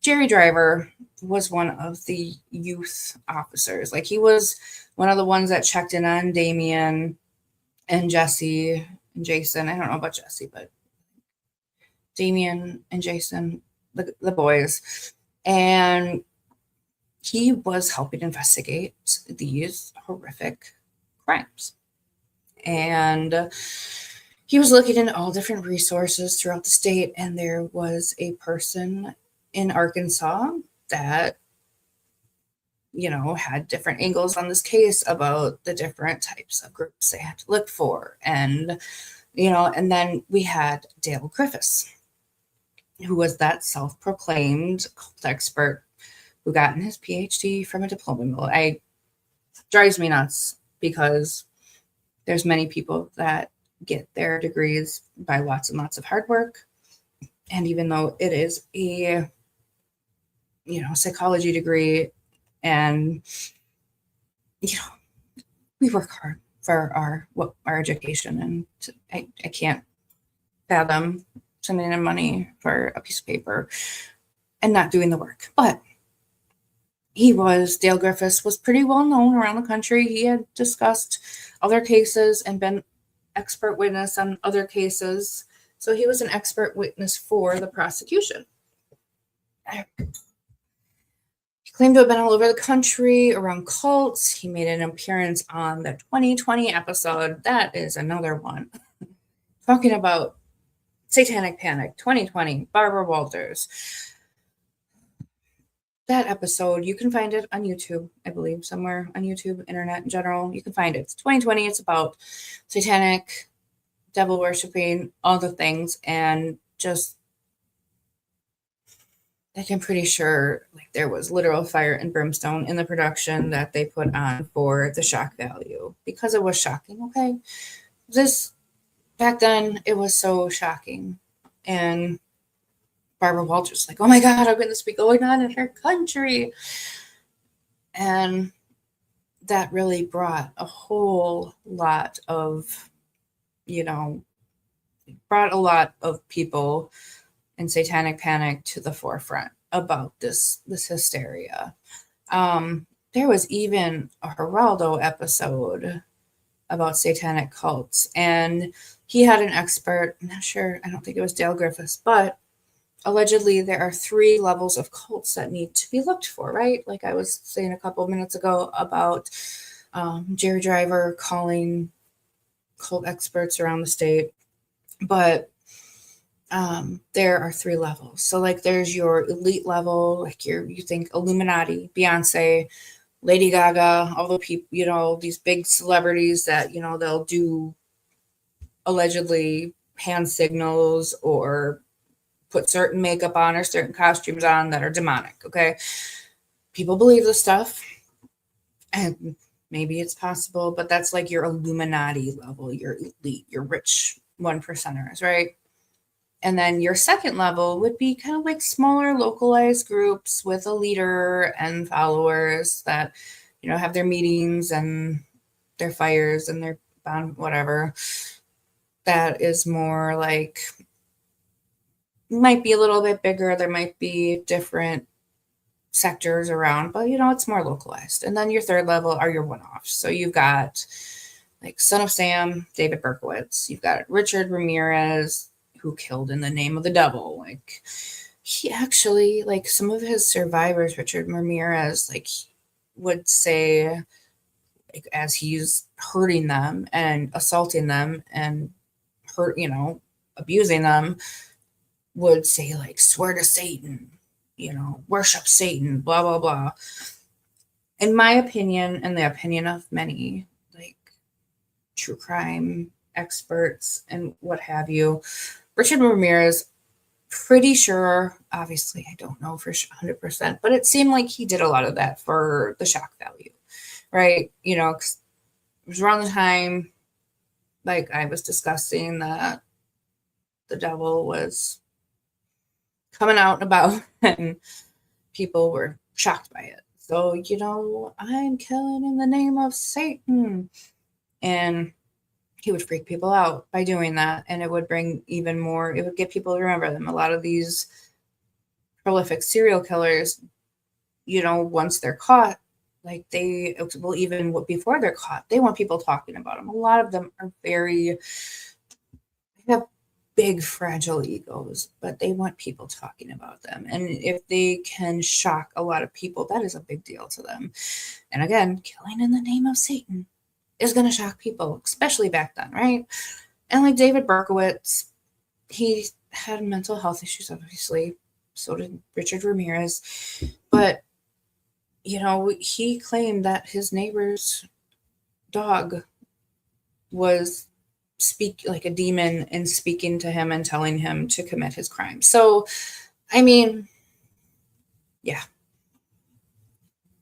Jerry Driver was one of the youth officers. Like he was one of the ones that checked in on Damien and Jesse and Jason. I don't know about Jesse, but Damien and Jason, the boys. And he was helping investigate these horrific crimes. And he was looking into all different resources throughout the state. And there was a person in Arkansas that, had different angles on this case about the different types of groups they had to look for. And, and then we had Dale Griffiths, who was that self-proclaimed cult expert who got his PhD from a diploma mill. It drives me nuts because there's many people that get their degrees by lots and lots of hard work. And even though it is a, psychology degree, and, we work hard for our education, and I can't fathom sending in money for a piece of paper and not doing the work. But Dale Griffiths was pretty well known around the country. He had discussed other cases and been expert witness on other cases. So he was an expert witness for the prosecution. He claimed to have been all over the country around cults. He made an appearance on the 2020 episode. That is another one. Talking about Satanic Panic 2020, Barbara Walters. That episode, you can find it on YouTube, I believe, somewhere on YouTube, internet in general. You can find it. It's 2020. It's about satanic, devil worshiping, all the things, and just, like, I'm pretty sure like there was literal fire and brimstone in the production that they put on for the shock value because it was shocking. Okay, back then it was so shocking, and Barbara Walters, like, oh my God, how can this be going on in her country? And that really brought a whole lot of, brought a lot of people in Satanic Panic to the forefront about this hysteria. There was even a Geraldo episode about satanic cults, and he had an expert. I'm not sure, I don't think it was Dale Griffiths, but allegedly there are 3 levels of cults that need to be looked for, right? Like I was saying a couple of minutes ago about Jerry Driver calling cult experts around the state. But there are 3 levels. So like there's your elite level, like you think Illuminati, Beyonce, Lady Gaga, all the people, these big celebrities that, they'll do allegedly hand signals or put certain makeup on or certain costumes on that are demonic. Okay. People believe this stuff, and maybe it's possible, but that's like your Illuminati level, your elite, your rich 1%ers, right? And then your second level would be kind of like smaller localized groups with a leader and followers that, have their meetings and their fires and their bond, whatever. That is more like, might be a little bit bigger. There might be different sectors around, but it's more localized. And then your third level are your one-offs. So you've got like Son of Sam, David Berkowitz. You've got Richard Ramirez, who killed in the name of the devil. Like he actually, like some of his survivors, Richard Ramirez, like would say, like, as he's hurting them and assaulting them and abusing them, would say like, swear to Satan, worship Satan, blah, blah, blah. In my opinion, and the opinion of many, like true crime experts and what have you, Richard Ramirez, pretty sure, obviously, I don't know for 100%, but it seemed like he did a lot of that for the shock value, right? 'Cause it was around the time, like I was discussing, that the devil was coming out and about, and people were shocked by it. So, I'm killing in the name of Satan. And he would freak people out by doing that. And it would bring even more, it would get people to remember them. A lot of these prolific serial killers, once they're caught, like they will, even before they're caught, they want people talking about them. A lot of them are they have big, fragile egos, but they want people talking about them. And if they can shock a lot of people, that is a big deal to them. And again, killing in the name of Satan is going to shock people, especially back then, right? And like David Berkowitz, he had mental health issues, obviously. So did Richard Ramirez. But, he claimed that his neighbor's dog was like a demon and speaking to him and telling him to commit his crime. So, I mean, yeah.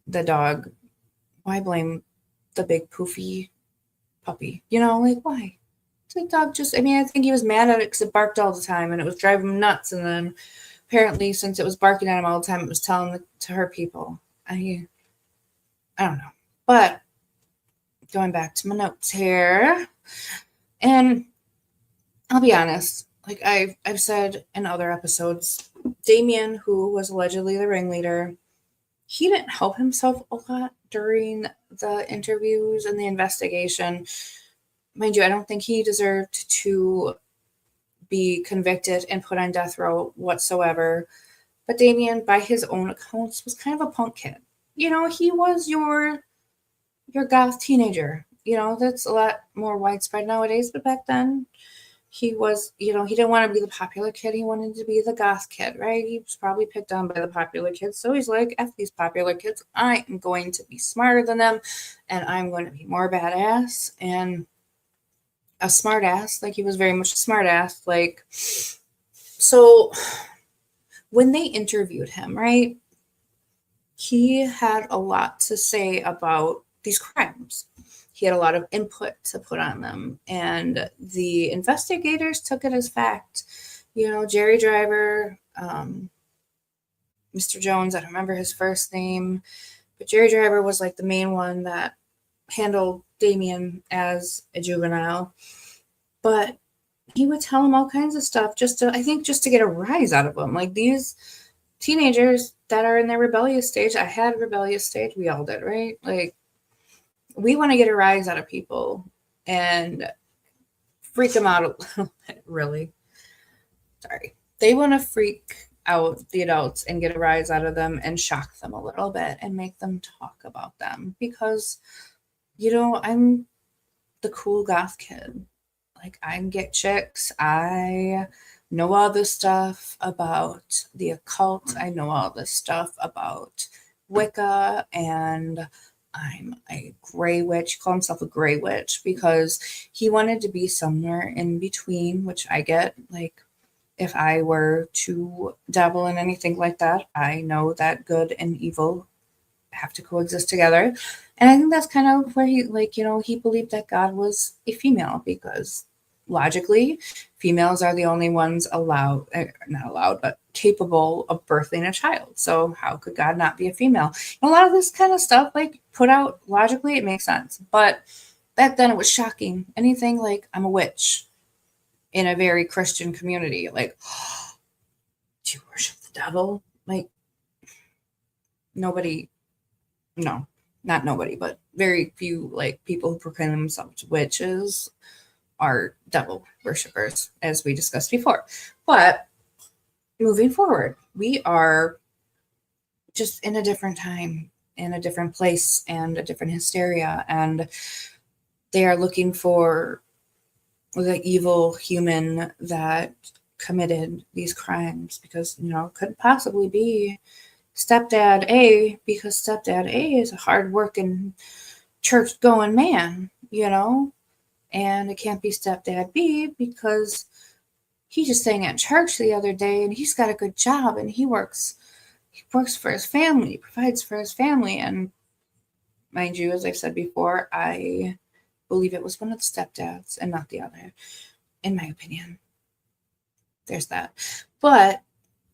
The dog, why blame the big poofy puppy? Like, why? The dog just, I think he was mad at it because it barked all the time and it was driving him nuts. And then apparently, since it was barking at him all the time, it was telling to hurt people. I don't know. But going back to my notes here, and I'll be honest, like I've said in other episodes, Damien, who was allegedly the ringleader, he didn't help himself a lot during the interviews and the investigation. Mind you, I don't think he deserved to be convicted and put on death row whatsoever. But Damien, by his own accounts, was kind of a punk kid. He was your goth teenager. That's a lot more widespread nowadays, but back then he was, he didn't want to be the popular kid. He wanted to be the goth kid, right? He was probably picked on by the popular kids. So he's like, F these popular kids. I am going to be smarter than them, and I'm going to be more badass and a smart ass. Like, he was very much a smart ass. Like, so when they interviewed him, right, he had a lot to say about these crimes. He had a lot of input to put on them, and the investigators took it as fact Jerry Driver, Mr. Jones, I don't remember his first name, but Jerry Driver was like the main one that handled Damien as a juvenile. But he would tell him all kinds of stuff just to get a rise out of him. Like these teenagers that are in their rebellious stage, I had rebellious stage, we all did, right? Like we want to get a rise out of people and freak them out a little bit, really. Sorry. They want to freak out the adults and get a rise out of them and shock them a little bit and make them talk about them because, I'm the cool goth kid. Like, I can get chicks. I know all this stuff about the occult. I know all this stuff about Wicca, and I'm a gray witch. He called himself a gray witch because he wanted to be somewhere in between, which I get. Like, if I were to dabble in anything like that, I know that good and evil have to coexist together. And I think that's kind of where he, he believed that God was a female because logically, females are the only ones not allowed, but capable of birthing a child. So how could God not be a female? And a lot of this kind of stuff, like put out logically, it makes sense. But back then it was shocking. Anything like I'm a witch in a very Christian community, like, oh, do you worship the devil? Like nobody, no, not nobody, but very few like people who proclaim themselves witches are devil worshippers, as we discussed before. But moving forward, we are just in a different time, in a different place, and a different hysteria. And they are looking for the evil human that committed these crimes because, it couldn't possibly be stepdad A because stepdad A is a hard-working, church-going man, and it can't be stepdad B because he just sang at church the other day and he's got a good job and he works for his family, provides for his family. And mind you, as I've said before, I believe it was one of the stepdads and not the other, in my opinion. There's that. But,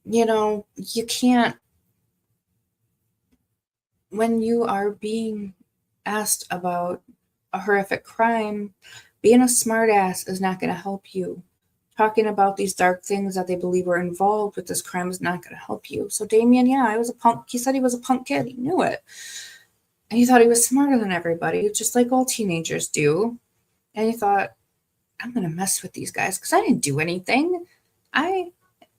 you can't, when you are being asked about a horrific crime, being a smartass is not going to help you. Talking about these dark things that they believe were involved with this crime is not going to help you. So Damien, I was a punk. He said he was a punk kid. He knew it. And he thought he was smarter than everybody, just like all teenagers do. And he thought, I'm going to mess with these guys because I didn't do anything. I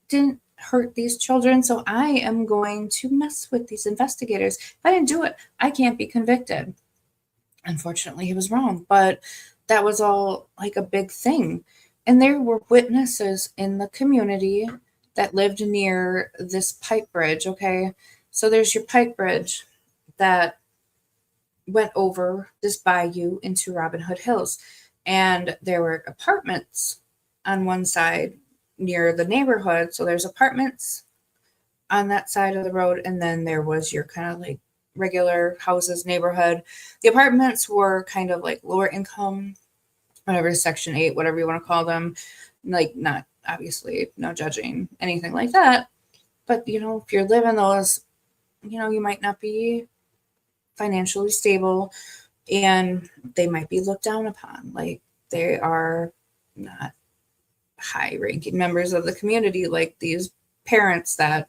didn't hurt these children, so I am going to mess with these investigators. If I didn't do it, I can't be convicted. Unfortunately, he was wrong, but that was all like a big thing. And there were witnesses in the community that lived near this pipe bridge, okay? So there's your pipe bridge that went over this bayou into Robin Hood Hills. And there were apartments on one side near the neighborhood. So there's apartments on that side of the road. And then there was your kind of like regular houses neighborhood. The apartments were kind of like lower income, whatever, Section 8, whatever you want to call them. Like, not obviously, no judging, anything like that. But, if you're living those, you might not be financially stable and they might be looked down upon. Like, they are not high ranking members of the community, like these parents that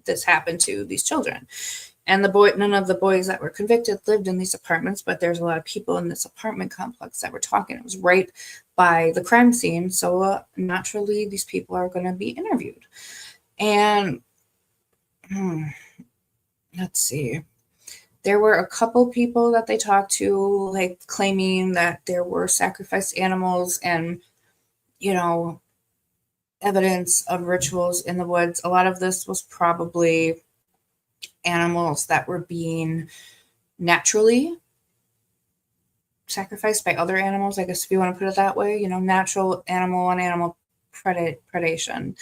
this happened to, these children. And none of the boys that were convicted lived in these apartments, but there's a lot of people in this apartment complex that were talking. It was right by the crime scene. So naturally, these people are going to be interviewed. And let's see. There were a couple people that they talked to, like claiming that there were sacrificed animals and, evidence of rituals in the woods. A lot of this was probably animals that were being naturally sacrificed by other animals, I guess, if you want to put it that way, natural animal on animal predation.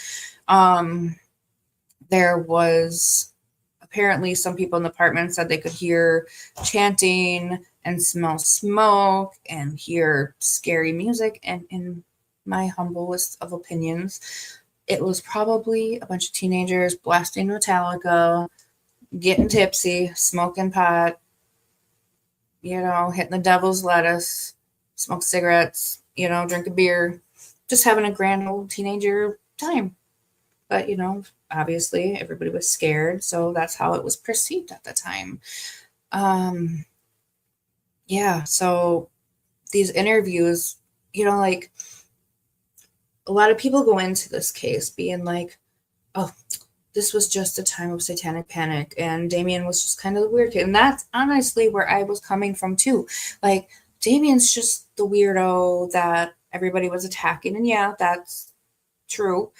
There was apparently some people in the apartment said they could hear chanting and smell smoke and hear scary music. And in my humblest of opinions, it was probably a bunch of teenagers blasting Metallica, getting tipsy, smoking pot, hitting the devil's lettuce, smoke cigarettes, drink a beer, just having a grand old teenager time. But, obviously everybody was scared, so that's how it was perceived at the time. Yeah, so these interviews, like a lot of people go into this case being like, oh, this was just a time of satanic panic and Damien was just kind of the weird kid. And that's honestly where I was coming from too. Like, Damien's just the weirdo that everybody was attacking. And yeah, that's true.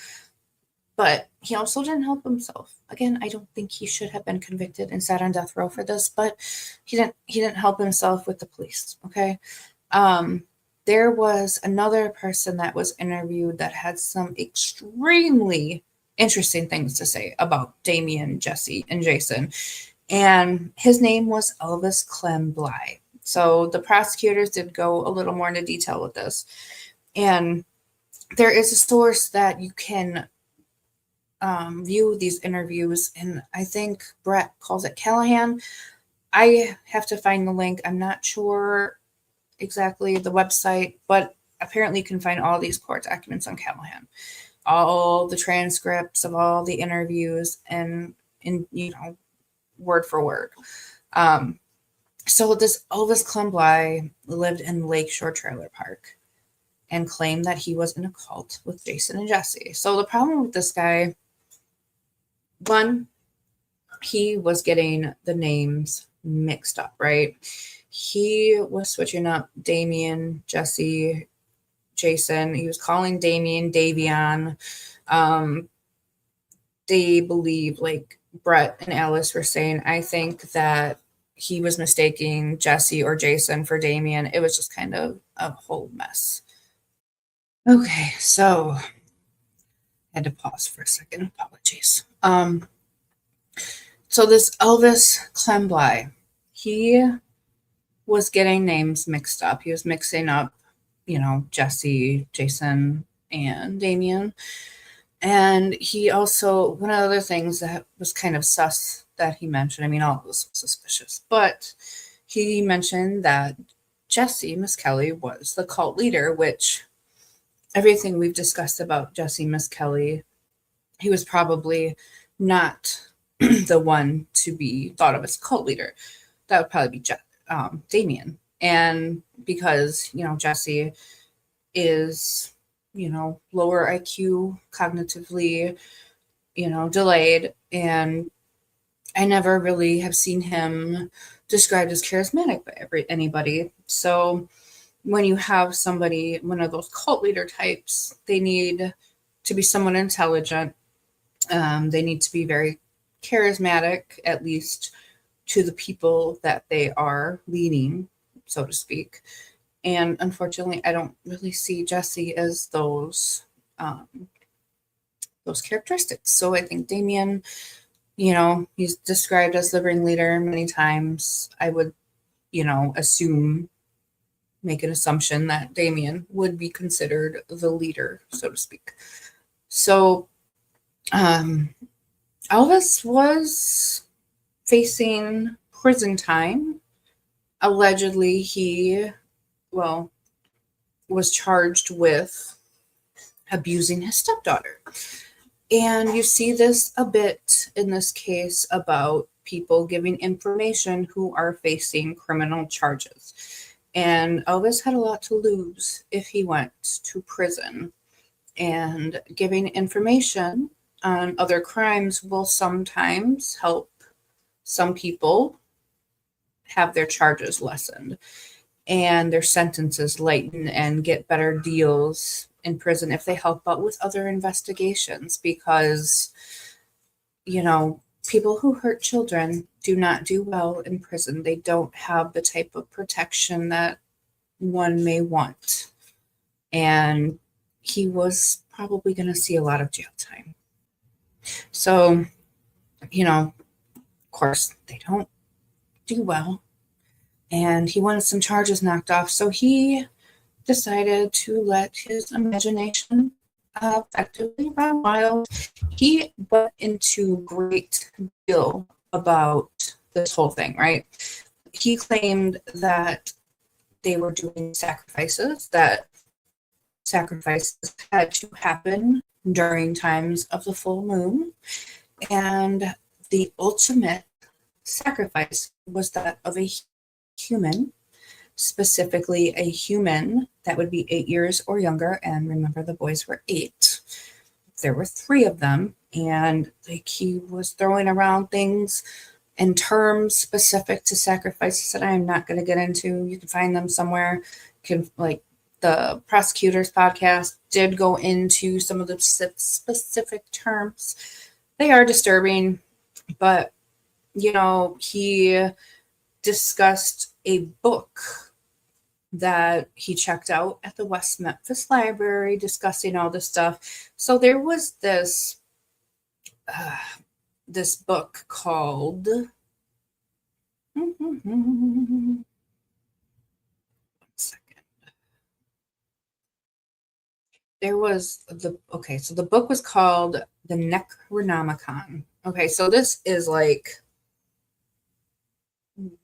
But he also didn't help himself. Again, I don't think he should have been convicted and sat on death row for this, but he didn't help himself with the police. Okay. There was another person that was interviewed that had some extremely interesting things to say about Damien, Jesse, and Jason. And his name was Elvis Clem Bly. So the prosecutors did go a little more into detail with this. And there is a source that you can view these interviews, and I think Brett calls it Callahan. I have to find the link. I'm not sure exactly the website, but apparently you can find all these court documents on Callahan, all the transcripts of all the interviews, and word for word. So this Elvis Clem Bly lived in Lakeshore Trailer Park and claimed that he was in a cult with Jason and Jesse. So the problem with this guy, one, he was getting the names mixed up, right? He was switching up Damien, Jesse, Jason. He was calling Damien Davion. They believe, like Brett and Alice were saying, I think that he was mistaking Jesse or Jason for Damien. It was just kind of a whole mess. Okay, so I had to pause for a second. Apologies. So this Elvis Clem Bly, he was getting names mixed up. He was mixing up, Jesse, Jason, and Damien. And he also, one of the other things that was kind of sus that he mentioned, I mean, all of this was suspicious, but he mentioned that Jesse Misskelley was the cult leader, which everything we've discussed about Jesse Misskelley, he was probably not the one to be thought of as cult leader. That would probably be Damien. And because, Jesse is, lower IQ, cognitively, delayed, and I never really have seen him described as charismatic by anybody. So when you have somebody, one of those cult leader types, they need to be somewhat intelligent. They need to be very charismatic, at least to the people that they are leading, so to speak. And unfortunately, I don't really see Jesse as those characteristics. So I think Damien, he's described as the ringleader many times. I would, make an assumption that Damien would be considered the leader, so to speak. So Elvis was facing prison time. Allegedly, he, was charged with abusing his stepdaughter. And you see this a bit in this case about people giving information who are facing criminal charges. And Elvis had a lot to lose if he went to prison. And giving information on other crimes will sometimes help some people have their charges lessened and their sentences lightened and get better deals in prison if they help out with other investigations, because people who hurt children do not do well in prison. They don't have the type of protection that one may want, and he was probably going to see a lot of jail time. So of course they don't do well, and he wanted some charges knocked off, so he decided to let his imagination effectively ran wild. He went into great deal about this whole thing, right? He claimed that they were doing sacrifices, that sacrifices had to happen during times of the full moon, and the ultimate sacrifice was that of a human, specifically a human that would be 8 years or younger. And remember, the boys were 8. There were 3 of them, and like he was throwing around things and terms specific to sacrifices that I am not going to get into. You can find them somewhere. You can, like, the prosecutors podcast did go into some of the specific terms. They are disturbing, but he discussed a book that he checked out at the West Memphis Library discussing all this stuff. So there was this book called one second. So the book was called The Necronomicon. Okay, so this is like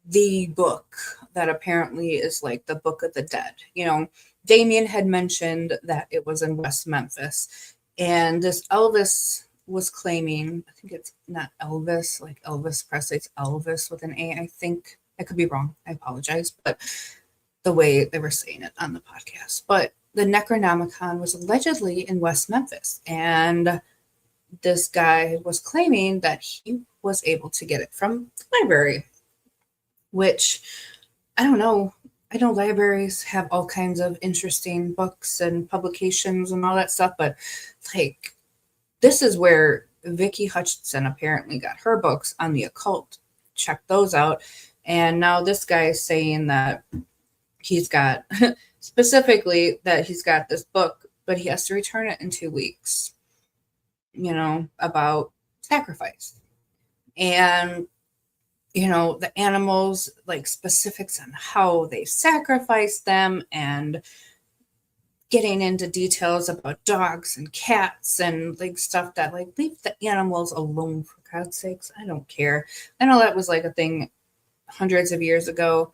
the book that apparently is like the Book of the Dead. Damien had mentioned that it was in West Memphis, and this Elvis was claiming, I think it's not Elvis, like Elvis Presley, it's Elvis with an A, I think. I could be wrong. I apologize, but the way they were saying it on the podcast. But the Necronomicon was allegedly in West Memphis, and this guy was claiming that he was able to get it from the library, which I don't know. I know libraries have all kinds of interesting books and publications and all that stuff, but like, this is where Vicky Hutchinson apparently got her books on the occult. Check those out. And now this guy is saying that he's got, specifically, that he's got this book, but he has to return it in 2 weeks, about sacrifice. And the animals, like specifics on how they sacrifice them, and getting into details about dogs and cats and like stuff that, like, leave the animals alone, for God's sakes. I don't care. I know that was like a thing hundreds of years ago.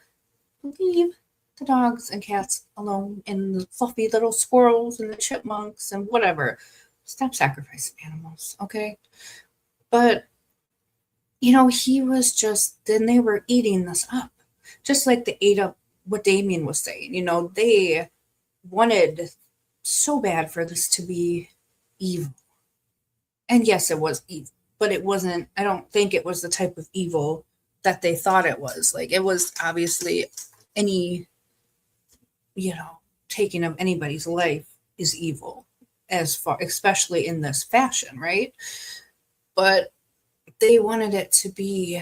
Leave the dogs and cats alone, and the fluffy little squirrels and the chipmunks and whatever. Stop sacrificing animals, okay? But he was just, then they were eating this up. Just like they ate up what Damien was saying. They wanted so bad for this to be evil. And yes, it was evil, but it wasn't, I don't think it was the type of evil that they thought it was. Like, it was obviously any, taking of anybody's life is evil, as far, especially in this fashion, right? But they wanted it to be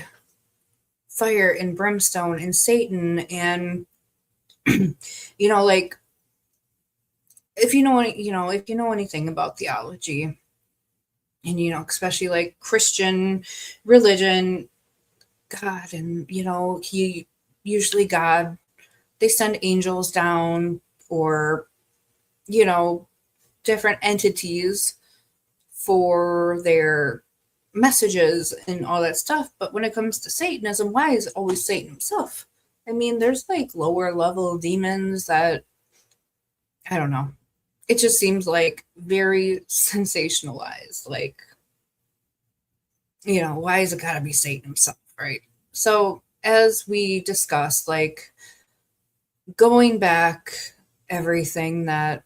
fire and brimstone and Satan, and like, if you know anything about theology, and especially like Christian religion, God, and he usually God, they send angels down, or different entities for their messages and all that stuff. But when it comes to Satanism, why is it always Satan himself? I mean, there's like lower level demons that, I don't know. It just seems like very sensationalized. Like, why is it gotta be Satan himself, right? So as we discussed, like, going back, everything that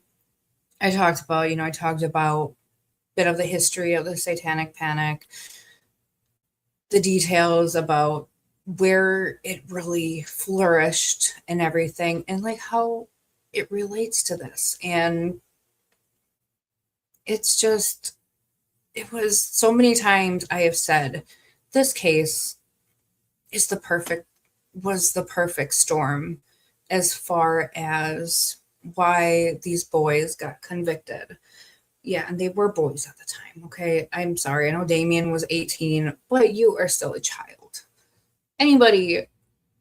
I talked about, I talked about a bit of the history of the Satanic Panic, the details about where it really flourished and everything, and like how it relates to this. And it's just, it was so many times I have said this case was the perfect storm as far as why these boys got convicted. Yeah, and they were boys at the time, okay? I'm sorry, I know Damien was 18, but you are still a child. Anybody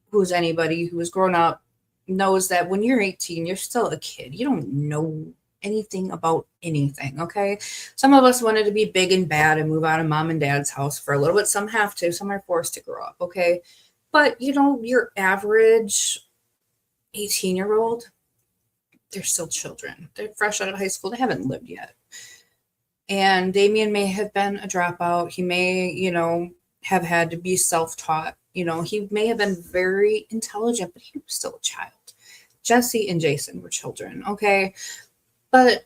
who has grown up knows that when you're 18, you're still a kid. You don't know anything about anything, okay? Some of us wanted to be big and bad and move out of mom and dad's house for a little bit. Some have to, some are forced to grow up, okay? But, your average 18-year-old, they're still children. They're fresh out of high school. They haven't lived yet. And Damien may have been a dropout. He may, have had to be self-taught. He may have been very intelligent, but he was still a child. Jesse and Jason were children, okay? But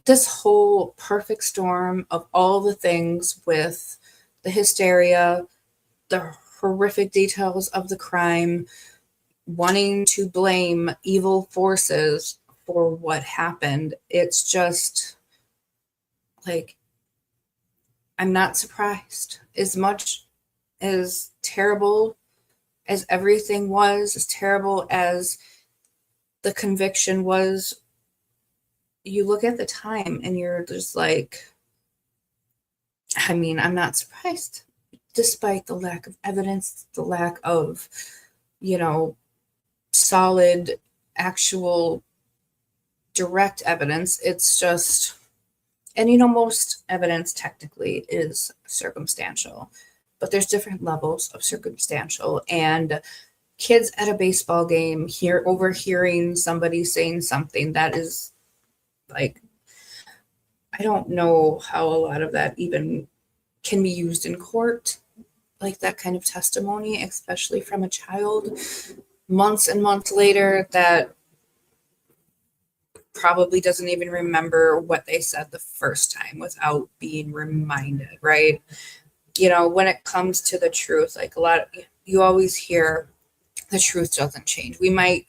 this whole perfect storm of all the things with the hysteria, the horrific details of the crime, wanting to blame evil forces for what happened, it's just like, I'm not surprised. As much as terrible as everything was, as terrible as the conviction was, you look at the time and you're just like, I'm not surprised. Despite the lack of evidence, the lack of, solid, actual, direct evidence, it's just, and most evidence technically is circumstantial, but there's different levels of circumstantial. And kids at a baseball game overhearing somebody saying something that is like, I don't know how a lot of that even can be used in court, like that kind of testimony, especially from a child months and months later that probably doesn't even remember what they said the first time without being reminded, right? When it comes to the truth, like you always hear the truth doesn't change. We might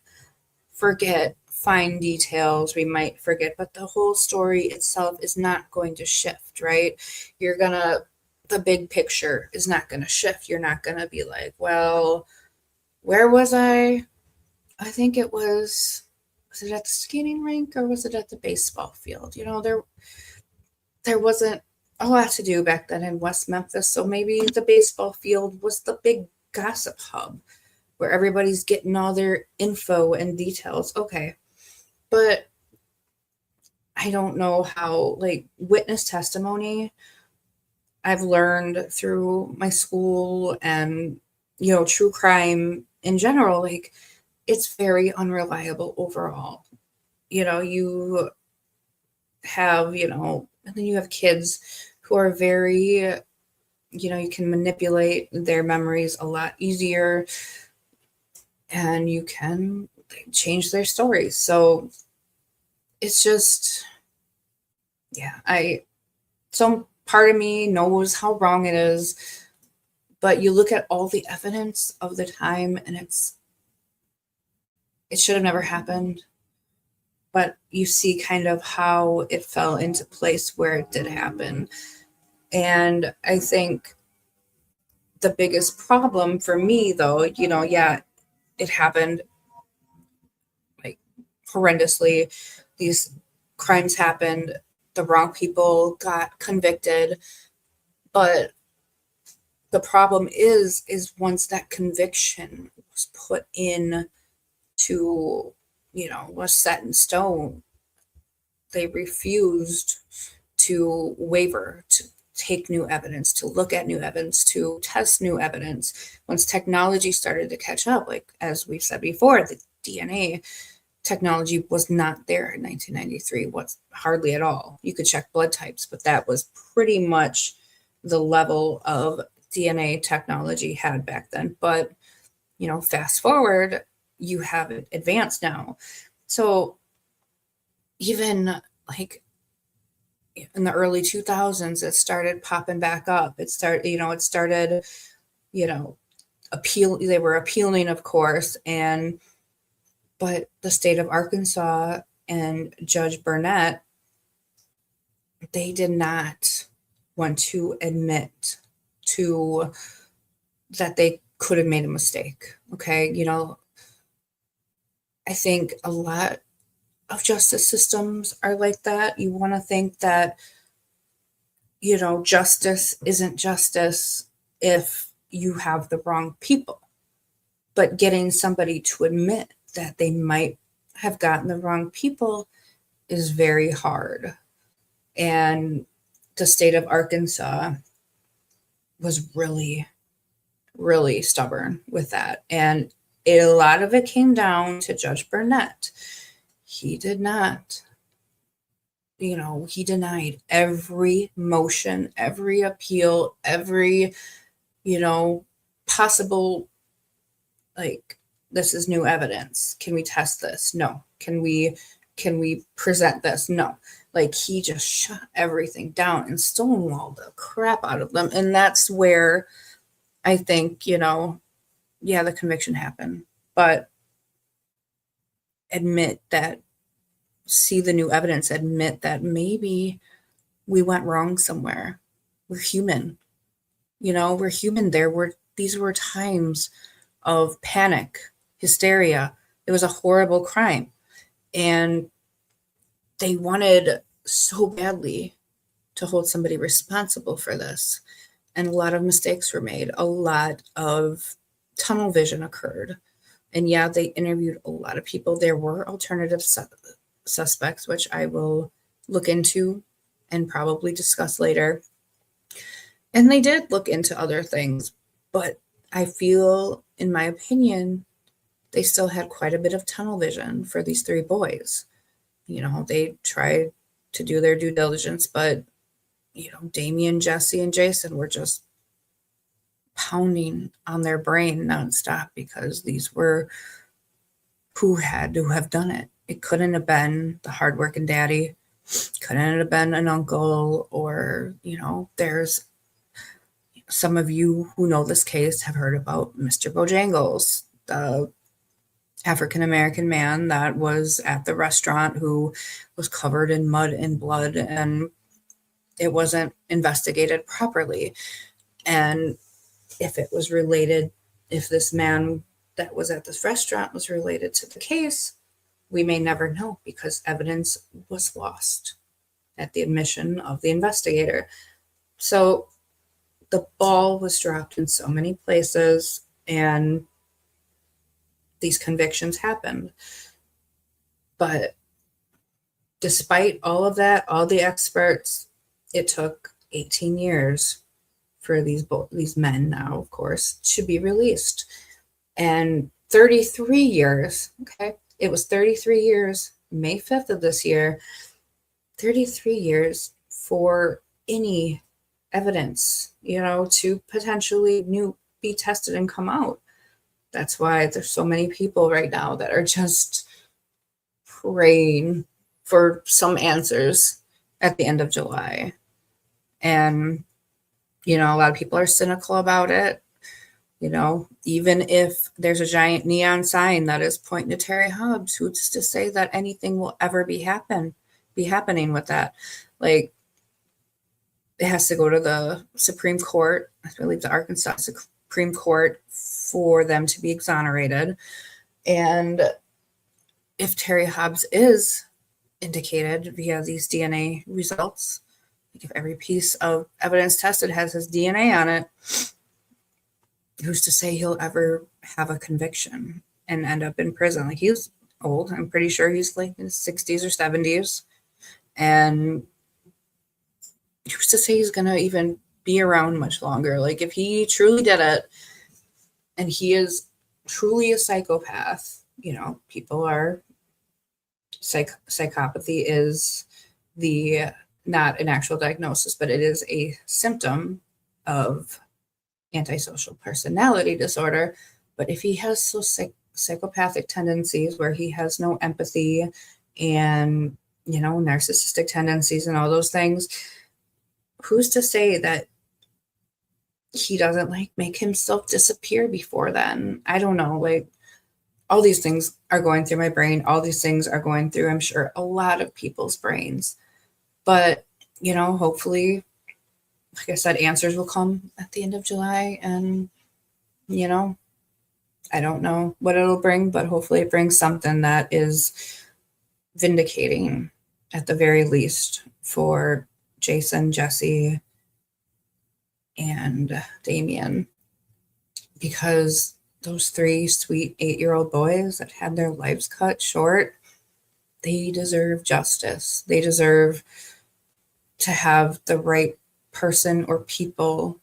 forget fine details, we might forget, but the whole story itself is not going to shift, right? The big picture is not going to shift. You're not going to be like, well, where was I? I think was it at the skating rink or was it at the baseball field? There wasn't a lot to do back then in West Memphis, so maybe the baseball field was the big gossip hub where everybody's getting all their info and details. Okay. But I don't know how, witness testimony, I've learned through my school and, true crime in general, it's very unreliable overall. You have, and then you have kids who are very, you can manipulate their memories a lot easier and you can change their stories. So it's just, some part of me knows how wrong it is, but you look at all the evidence of the time and it should have never happened. But you see kind of how it fell into place where it did happen. And I think the biggest problem for me, though, it happened horrendously. These crimes happened. The wrong people got convicted. But the problem is once that conviction was put in to, was set in stone, they refused to waver, to take new evidence, to look at new evidence, to test new evidence. Once technology started to catch up, as we've said before, the DNA technology was not there in 1993, hardly at all. You could check blood types, but that was pretty much the level of DNA technology had back then. But, fast forward, you have it advanced now. So even in the early 2000s, it started popping back up. They were appealing, of course, but the state of Arkansas and Judge Burnett, they did not want to admit to that they could have made a mistake. Okay. I think a lot of justice systems are like that. You want to think that, justice isn't justice if you have the wrong people. But getting somebody to admit that they might have gotten the wrong people is very hard. And the state of Arkansas was really, really stubborn with that. And a lot of it came down to Judge Burnett. He did not, he denied every motion, every appeal, every, possible, like, this is new evidence. Can we test this? No. Can we present this? No. Like, he just shut everything down and stonewalled the crap out of them. And that's where I think, the conviction happened. But see the new evidence, admit that maybe we went wrong somewhere. We're human. We're human. These were times of panic, hysteria. It was a horrible crime. And they wanted so badly to hold somebody responsible for this. And a lot of mistakes were made. A lot of tunnel vision occurred. And yeah, they interviewed a lot of people. There were alternative suspects, which I will look into and probably discuss later. And they did look into other things, but I feel, in my opinion, they still had quite a bit of tunnel vision for these three boys. They tried to do their due diligence, but, Damien, Jesse, and Jason were just pounding on their brain nonstop because these were who had to have done it. It couldn't have been the hardworking daddy, couldn't have been an uncle, or, there's some of you who know this case have heard about Mr. Bojangles, the African-American man that was at the restaurant who was covered in mud and blood, and it wasn't investigated properly. And if this man that was at this restaurant was related to the case, we may never know because evidence was lost at the admission of the investigator. So the ball was dropped in so many places, and these convictions happened. But despite all of that, all the experts, it took 18 years for these men now, of course, to be released. And 33 years, okay? It was 33 years, May 5th of this year, 33 years for any evidence, to potentially be tested and come out. That's why there's so many people right now that are just praying for some answers at the end of July. And, a lot of people are cynical about it. Even if there's a giant neon sign that is pointing to Terry Hobbs, who's to say that anything will ever be happening with that? Like, it has to go to the Supreme Court, I believe the Arkansas Supreme Court, for them to be exonerated. And if Terry Hobbs is indicated via these DNA results, like if every piece of evidence tested has his DNA on it, who's to say he'll ever have a conviction and end up in prison? Like, he's old. I'm pretty sure he's like in his 60s or 70s. And who's to say he's going to even be around much longer? Like, if he truly did it and he is truly a psychopath, people are psychopathy is not an actual diagnosis, but it is a symptom of antisocial personality disorder. But if he has psychopathic tendencies where he has no empathy and, narcissistic tendencies and all those things, who's to say that he doesn't make himself disappear before then? I don't know. Like, all these things are going through my brain. All these things are going through, I'm sure, a lot of people's brains. But, hopefully, like I said, answers will come at the end of July. And, I don't know what it'll bring, but hopefully it brings something that is vindicating at the very least for Jason, Jesse, and Damien. Because those three sweet 8-year-old boys that had their lives cut short, They deserve justice. They deserve to have the right person or people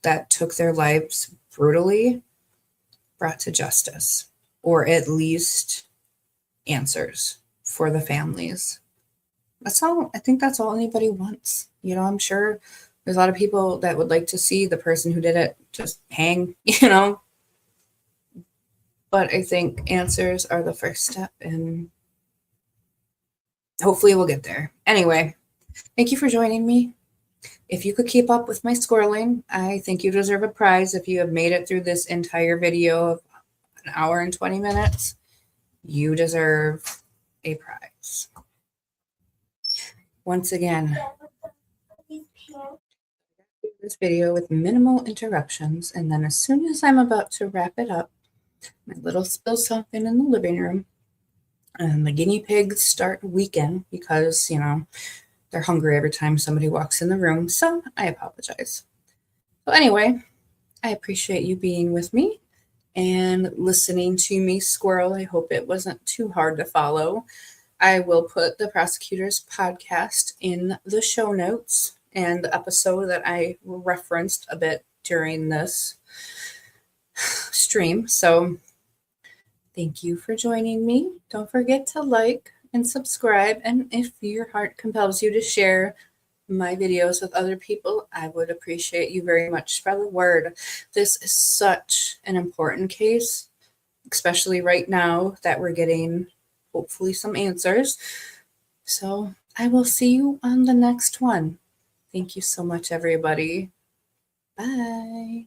that took their lives brutally brought to justice, or at least answers for the families. That's all. I think that's all anybody wants. I'm sure there's a lot of people that would like to see the person who did it just hang, but I think answers are the first step, and hopefully we'll get there. Anyway, thank you for joining me. If you could keep up with my squirreling, I think you deserve a prize if you have made it through this entire video of an hour and 20 minutes. You deserve a prize. Once again, this video with minimal interruptions, and then as soon as I'm about to wrap it up, my little spill something in the living room, and the guinea pigs start weakening because, they're hungry every time somebody walks in the room, so I apologize. So anyway, I appreciate you being with me and listening to me squirrel. I hope it wasn't too hard to follow. I will put the Prosecutors podcast in the show notes and the episode that I referenced a bit during this stream. So thank you for joining me. Don't forget to like and subscribe. And if your heart compels you to share my videos with other people, I would appreciate you very much. Spread the word. This is such an important case, especially right now that we're getting hopefully some answers. So I will see you on the next one. Thank you so much, everybody. Bye.